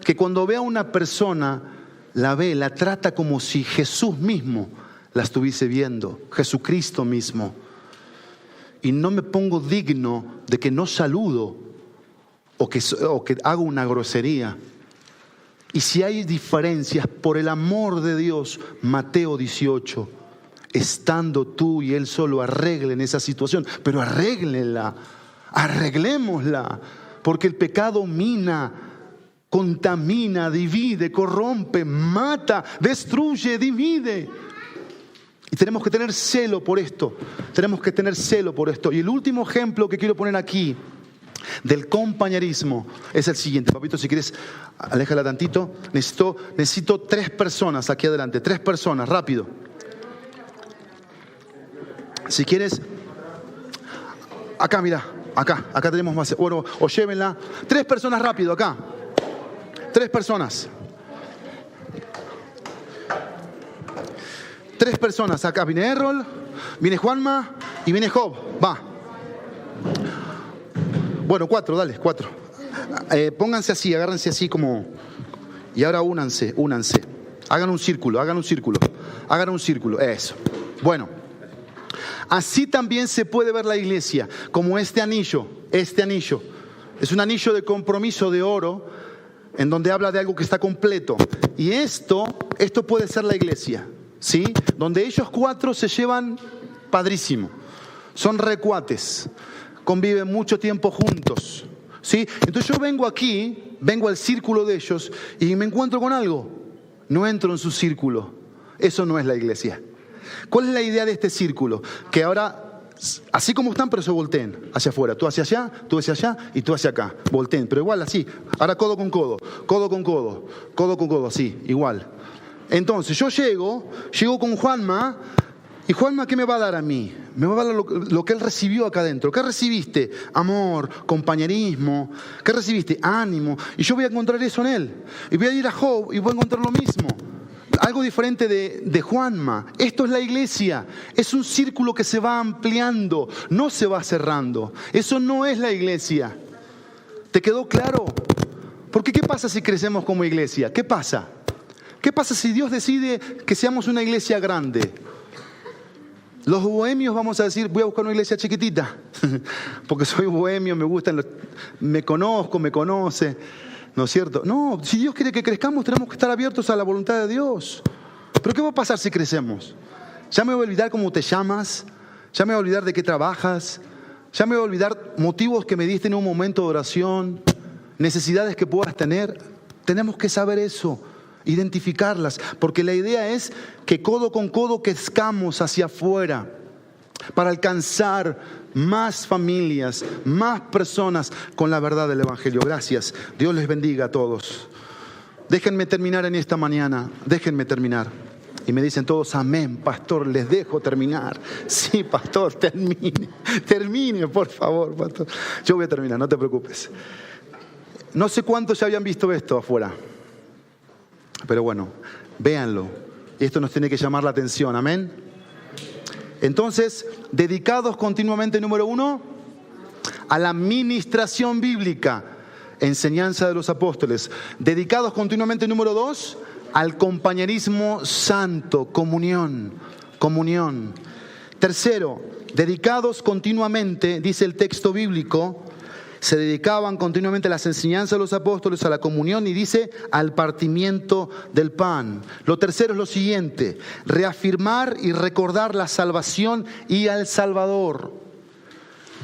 que cuando ve a una persona, la ve, la trata como si Jesús mismo la estuviese viendo, Jesucristo mismo. Y no me pongo digno de que no saludo o que hago una grosería. Y si hay diferencias, por el amor de Dios, Mateo 18, estando tú y Él solo, arreglen esa situación, pero arréglenla, arreglémosla, porque el pecado mina, contamina, divide, corrompe, mata, destruye, divide. Y tenemos que tener celo por esto. Tenemos que tener celo por esto. Y el último ejemplo que quiero poner aquí del compañerismo es el siguiente. Papito, si quieres, aléjala tantito. Necesito 3 personas aquí adelante. 3 personas, rápido. Si quieres, acá, mira, acá tenemos más. Bueno, o llévenla. 3 personas rápido, acá. 3 personas. 3 personas. Acá viene Errol, viene Juanma y viene Job. Va. Bueno, 4, dale, 4. Pónganse así, agárrense así como. Y ahora únanse. Hagan un círculo. Hagan un círculo. Eso. Bueno. Así también se puede ver la iglesia, como este anillo. Es un anillo de compromiso de oro, en donde habla de algo que está completo. Y esto puede ser la iglesia, ¿sí? Donde ellos 4 se llevan padrísimo. Son recuates, conviven mucho tiempo juntos, ¿sí? Entonces yo vengo al círculo de ellos y me encuentro con algo. No entro en su círculo. Eso no es la iglesia. ¿Cuál es la idea de este círculo? Que ahora, así como están, pero se volteen hacia afuera. Tú hacia allá y tú hacia acá. Volteen, pero igual así. Ahora codo con codo, así, igual. Entonces yo llego con Juanma. ¿Y Juanma qué me va a dar a mí? Me va a dar lo que él recibió acá adentro. ¿Qué recibiste? Amor, compañerismo. ¿Qué recibiste? Ánimo. Y yo voy a encontrar eso en él. Y voy a ir a Job y voy a encontrar lo mismo. Algo diferente de Juanma. Esto es la iglesia. Es un círculo que se va ampliando, no se va cerrando. Eso no es la iglesia. ¿Te quedó claro? Porque ¿qué pasa si crecemos como iglesia? ¿Qué pasa? ¿Qué pasa si Dios decide que seamos una iglesia grande? Los bohemios vamos a decir, voy a buscar una iglesia chiquitita, porque soy bohemio, me gustan, me conoce. ¿No es cierto? No, si Dios quiere que crezcamos, tenemos que estar abiertos a la voluntad de Dios. ¿Pero qué va a pasar si crecemos? Ya me voy a olvidar cómo te llamas, ya me voy a olvidar de qué trabajas, ya me voy a olvidar motivos que me diste en un momento de oración, necesidades que puedas tener. Tenemos que saber eso, identificarlas, porque la idea es que codo con codo crezcamos hacia afuera para alcanzar más familias, más personas con la verdad del Evangelio. Gracias. Dios les bendiga a todos. Déjenme terminar en esta mañana. Déjenme terminar. Y me dicen todos, amén, pastor, les dejo terminar. Sí, pastor, termine, por favor, pastor. Yo voy a terminar, no te preocupes. No sé cuántos ya habían visto esto afuera. Pero bueno, véanlo. Y esto nos tiene que llamar la atención, amén. Entonces, dedicados continuamente, número 1, a la ministración bíblica, enseñanza de los apóstoles. Dedicados continuamente, número 2, al compañerismo santo, comunión. Tercero, dedicados continuamente, dice el texto bíblico, se dedicaban continuamente a las enseñanzas de los apóstoles, a la comunión y dice al partimiento del pan. Lo tercero es lo siguiente: reafirmar y recordar la salvación y al Salvador.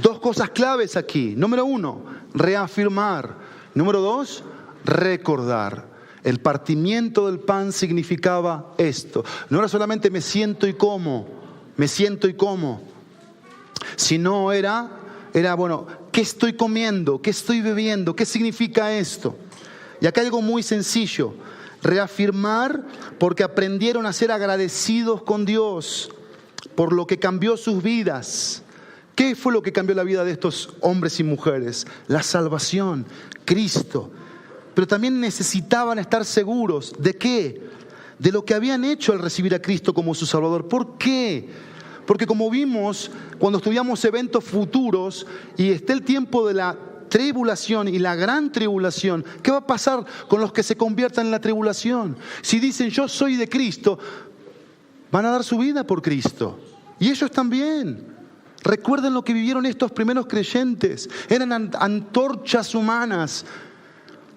2 cosas claves aquí. Número 1, reafirmar. Número 2, recordar. El partimiento del pan significaba esto. No era solamente me siento y como, sino era bueno, ¿qué estoy comiendo? ¿Qué estoy bebiendo? ¿Qué significa esto? Y acá hay algo muy sencillo. Reafirmar porque aprendieron a ser agradecidos con Dios por lo que cambió sus vidas. ¿Qué fue lo que cambió la vida de estos hombres y mujeres? La salvación, Cristo. Pero también necesitaban estar seguros. ¿De qué? De lo que habían hecho al recibir a Cristo como su Salvador. ¿Por qué? Porque como vimos cuando estudiamos eventos futuros y esté el tiempo de la tribulación y la gran tribulación, ¿qué va a pasar con los que se conviertan en la tribulación? Si dicen yo soy de Cristo, van a dar su vida por Cristo. Y ellos también. Recuerden lo que vivieron estos primeros creyentes. Eran antorchas humanas.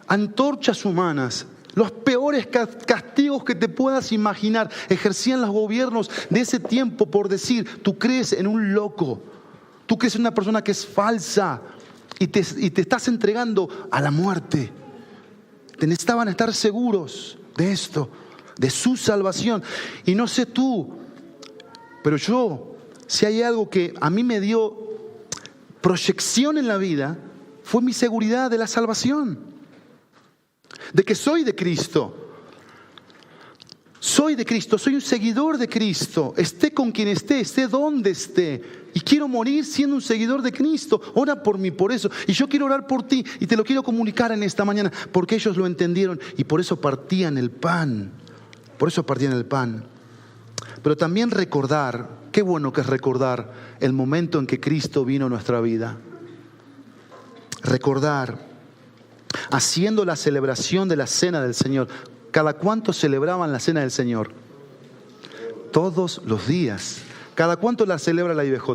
Antorchas humanas. Los peores castigos que te puedas imaginar ejercían los gobiernos de ese tiempo por decir, tú crees en un loco, tú crees en una persona que es falsa y te estás entregando a la muerte. Necesitaban estar seguros de esto, de su salvación. Y no sé tú, pero yo, si hay algo que a mí me dio proyección en la vida, fue mi seguridad de la salvación. De que soy de Cristo. Soy de Cristo, soy un seguidor de Cristo. Esté con quien esté donde esté. Y quiero morir siendo un seguidor de Cristo. Ora por mí, por eso. Y yo quiero orar por ti y te lo quiero comunicar en esta mañana. Porque ellos lo entendieron y por eso partían el pan. Por eso partían el pan. Pero también recordar, qué bueno que es recordar el momento en que Cristo vino a nuestra vida. Recordar. Haciendo la celebración de la cena del Señor. ¿Cada cuánto celebraban la cena del Señor? Todos los días. ¿Cada cuánto la celebra la IBJ?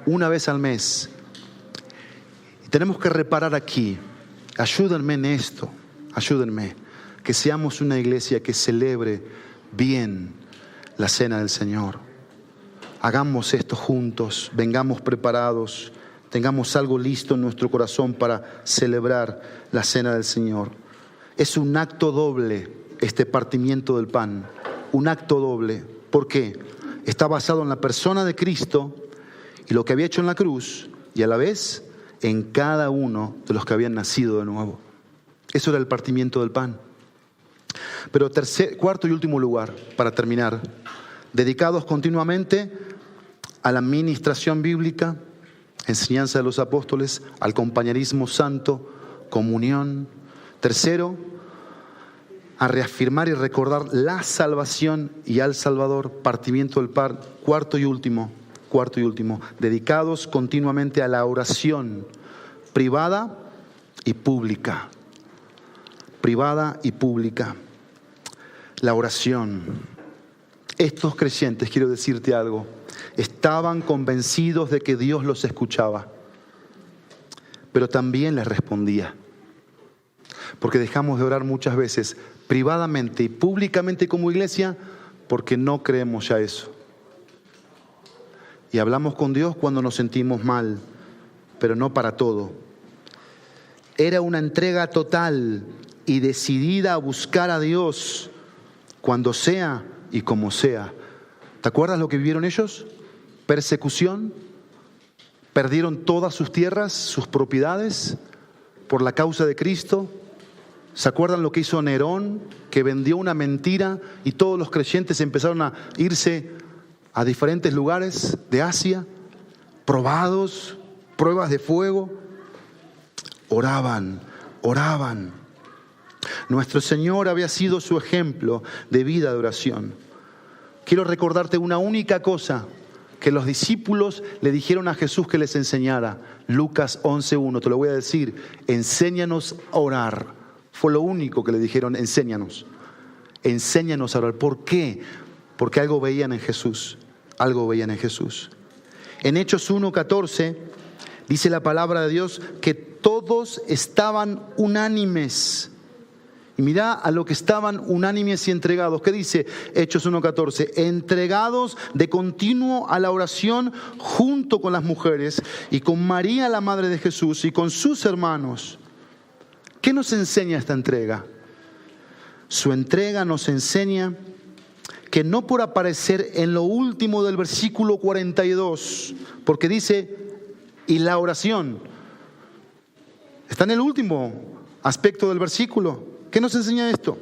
Una vez al mes. Y tenemos que reparar aquí. Ayúdenme en esto. Ayúdenme. Que seamos una iglesia que celebre bien la cena del Señor. Hagamos esto juntos. Vengamos preparados. Tengamos algo listo en nuestro corazón para celebrar la cena del Señor. Es un acto doble este partimiento del pan. Un acto doble. ¿Por qué? Está basado en la persona de Cristo y lo que había hecho en la cruz y a la vez en cada uno de los que habían nacido de nuevo. Eso era el partimiento del pan. Pero cuarto y último lugar, para terminar, dedicados continuamente a la ministración bíblica, enseñanza de los apóstoles, al compañerismo santo, comunión. Tercero, a reafirmar y recordar la salvación y al Salvador, partimiento del pan. Cuarto y último, dedicados continuamente a la oración privada y pública. Privada y pública. La oración. Estos creyentes, quiero decirte algo, estaban convencidos de que Dios los escuchaba, pero también les respondía. Porque dejamos de orar muchas veces privadamente y públicamente como iglesia porque no creemos ya eso. Y hablamos con Dios cuando nos sentimos mal, pero no para todo. Era una entrega total y decidida a buscar a Dios cuando sea y como sea. ¿Te acuerdas lo que vivieron ellos? Persecución. Perdieron todas sus tierras, sus propiedades por la causa de Cristo. ¿Se acuerdan lo que hizo Nerón? Que vendió una mentira y todos los creyentes empezaron a irse a diferentes lugares de Asia, probados, pruebas de fuego. Oraban. Nuestro Señor había sido su ejemplo de vida de oración. Quiero recordarte una única cosa que los discípulos le dijeron a Jesús que les enseñara. Lucas 11:1, te lo voy a decir. Enséñanos a orar. Fue lo único que le dijeron, enséñanos. Enséñanos a orar. ¿Por qué? Porque algo veían en Jesús. Algo veían en Jesús. En Hechos 1:14 dice la palabra de Dios que todos estaban unánimes. Y mirá a lo que estaban unánimes y entregados. ¿Qué dice Hechos 1:14? Entregados de continuo a la oración junto con las mujeres y con María la madre de Jesús y con sus hermanos. ¿Qué nos enseña esta entrega? Su entrega nos enseña que no por aparecer en lo último del versículo 42, porque dice, y la oración, está en el último aspecto del versículo. ¿Qué nos enseña esto?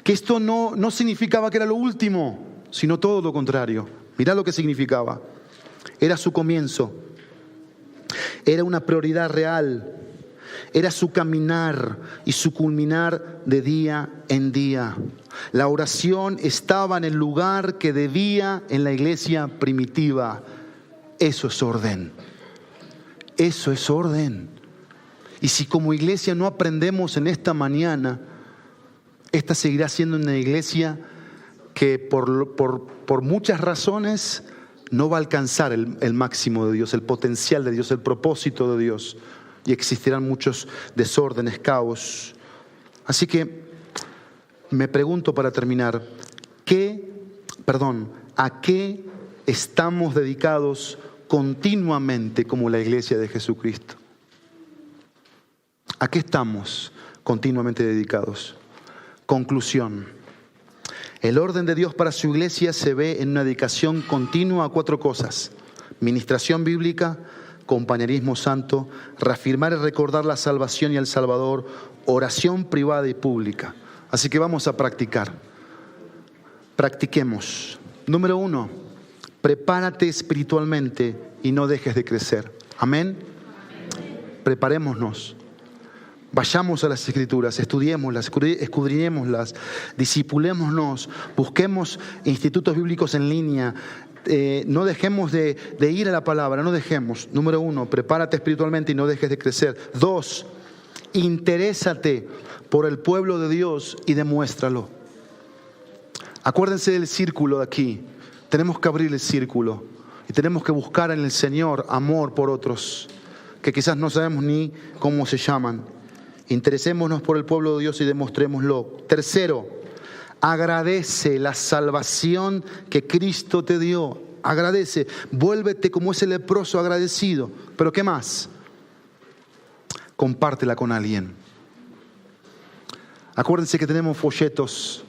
Que esto no significaba que era lo último, sino todo lo contrario. Mirá lo que significaba. Era su comienzo, era una prioridad real, era su caminar y su culminar de día en día. La oración estaba en el lugar que debía en la iglesia primitiva. Eso es orden. Eso es orden. Y si como iglesia no aprendemos en esta mañana, esta seguirá siendo una iglesia que por muchas razones no va a alcanzar el máximo de Dios, el potencial de Dios, el propósito de Dios. Y existirán muchos desórdenes, caos. Así que me pregunto para terminar, ¿a qué estamos dedicados continuamente como la iglesia de Jesucristo? ¿A qué estamos continuamente dedicados? Conclusión. El orden de Dios para su iglesia se ve en una dedicación continua a 4 cosas: ministración bíblica, compañerismo santo, reafirmar y recordar la salvación y el Salvador, oración privada y pública. Así que vamos a practicar. Practiquemos. Número 1, prepárate espiritualmente y no dejes de crecer. Amén. Preparémonos. Vayamos a las Escrituras, estudiémoslas, escudriñémoslas, discipulémonos, busquemos institutos bíblicos en línea. No dejemos de ir a la palabra, no dejemos. Número 1, prepárate espiritualmente y no dejes de crecer. 2, interésate por el pueblo de Dios y demuéstralo. Acuérdense del círculo de aquí. Tenemos que abrir el círculo y tenemos que buscar en el Señor amor por otros que quizás no sabemos ni cómo se llaman. Interesémonos por el pueblo de Dios y demostrémoslo. 3, agradece la salvación que Cristo te dio. Agradece, vuélvete como ese leproso agradecido. Pero ¿qué más? Compártela con alguien. Acuérdense que tenemos folletos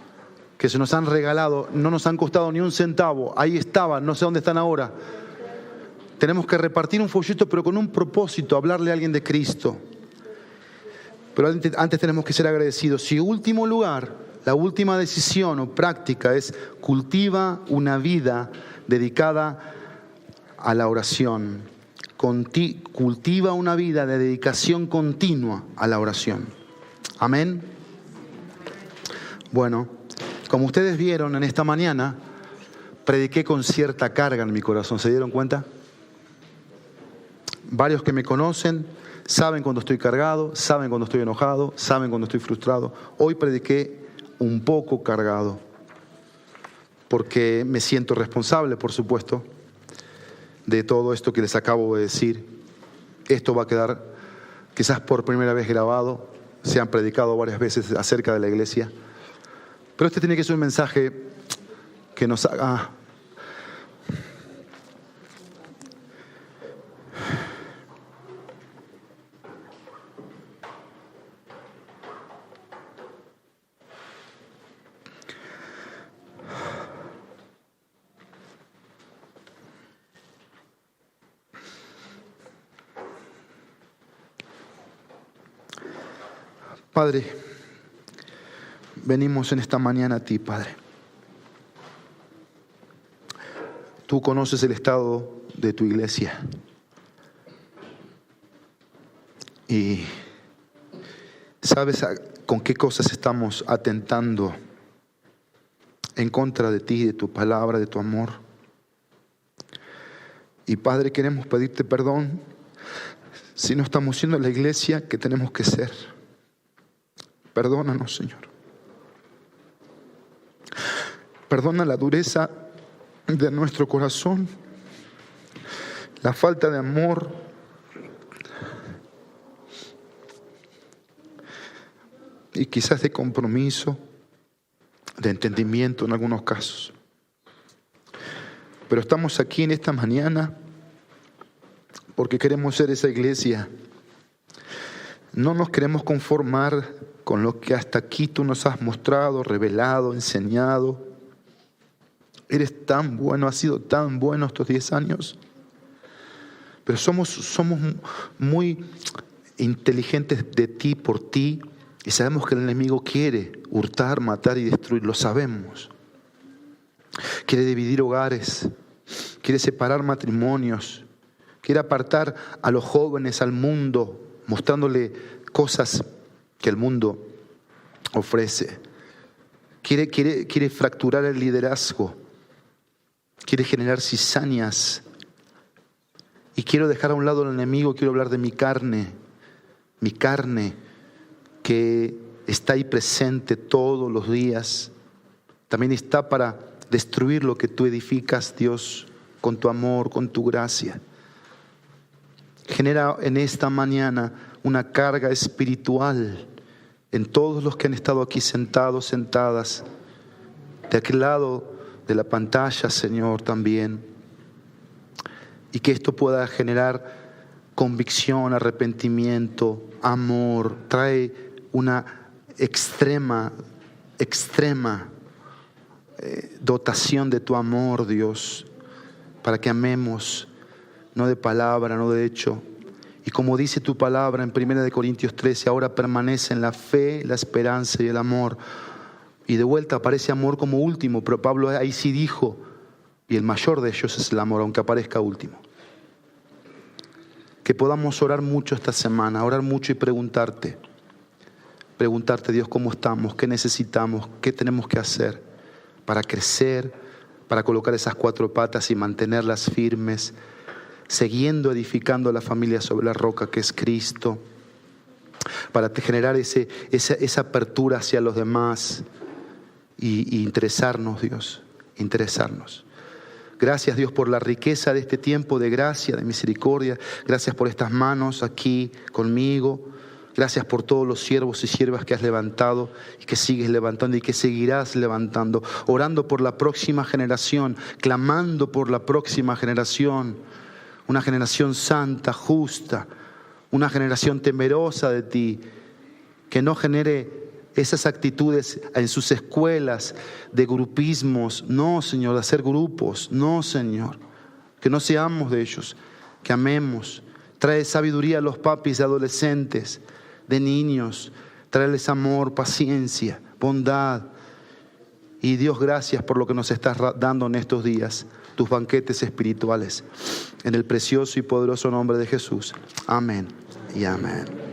que se nos han regalado, no nos han costado ni un centavo. Ahí estaban, no sé dónde están ahora. Tenemos que repartir un folleto, pero con un propósito, hablarle a alguien de Cristo. Pero antes tenemos que ser agradecidos. Y en último lugar, la última decisión o práctica es cultiva una vida dedicada a la oración. Cultiva una vida de dedicación continua a la oración. Amén. Bueno, como ustedes vieron en esta mañana, prediqué con cierta carga en mi corazón. ¿Se dieron cuenta? Varios que me conocen saben cuando estoy cargado, saben cuando estoy enojado, saben cuando estoy frustrado. Hoy prediqué un poco cargado, porque me siento responsable, por supuesto, de todo esto que les acabo de decir. Esto va a quedar quizás por primera vez grabado, se han predicado varias veces acerca de la iglesia, pero este tiene que ser un mensaje que nos haga Padre, venimos en esta mañana a ti, Padre. Tú conoces el estado de tu iglesia y sabes con qué cosas estamos atentando en contra de ti, de tu palabra, de tu amor. Y Padre, queremos pedirte perdón si no estamos siendo la iglesia que tenemos que ser. Perdónanos, Señor. Perdona la dureza de nuestro corazón, la falta de amor, y quizás de compromiso, de entendimiento en algunos casos. Pero estamos aquí en esta mañana porque queremos ser esa iglesia No nos queremos conformar con lo que hasta aquí tú nos has mostrado, revelado, enseñado. Eres tan bueno, has sido tan bueno estos 10 años. Pero somos muy inteligentes de ti, por ti, y sabemos que el enemigo quiere hurtar, matar y destruir, lo sabemos. Quiere dividir hogares, quiere separar matrimonios, quiere apartar a los jóvenes al mundo, mostrándole cosas que el mundo ofrece. Quiere fracturar el liderazgo, quiere generar cizañas. Y quiero dejar a un lado al enemigo, quiero hablar de mi carne que está ahí presente todos los días. También está para destruir lo que tú edificas, Dios, con tu amor, con tu gracia. Genera en esta mañana una carga espiritual en todos los que han estado aquí sentados, sentadas, de aquel lado de la pantalla, Señor, también. Y que esto pueda generar convicción, arrepentimiento, amor. Trae una extrema dotación de tu amor, Dios, para que amemos, no de palabra, no de hecho. Y como dice tu palabra en 1 Corintios 13, ahora permanecen la fe, la esperanza y el amor. Y de vuelta aparece amor como último, pero Pablo ahí sí dijo, y el mayor de ellos es el amor, aunque aparezca último. Que podamos orar mucho esta semana, orar mucho y preguntarte, Dios, cómo estamos, qué necesitamos, qué tenemos que hacer para crecer, para colocar esas 4 patas y mantenerlas firmes, edificando la familia sobre la roca que es Cristo, para generar esa apertura hacia los demás y interesarnos, Dios, interesarnos. Gracias, Dios, por la riqueza de este tiempo de gracia, de misericordia. Gracias por estas manos aquí conmigo. Gracias por todos los siervos y siervas que has levantado y que sigues levantando y que seguirás levantando. Orando por la próxima generación, clamando por la próxima generación. Una generación santa, justa, una generación temerosa de ti, que no genere esas actitudes en sus escuelas de grupismos. No, Señor, de hacer grupos. No, Señor, que no seamos de ellos, que amemos. Trae sabiduría a los papis de adolescentes, de niños. Tráeles amor, paciencia, bondad. Y Dios, gracias por lo que nos estás dando en estos días, tus banquetes espirituales. En el precioso y poderoso nombre de Jesús. Amén y amén.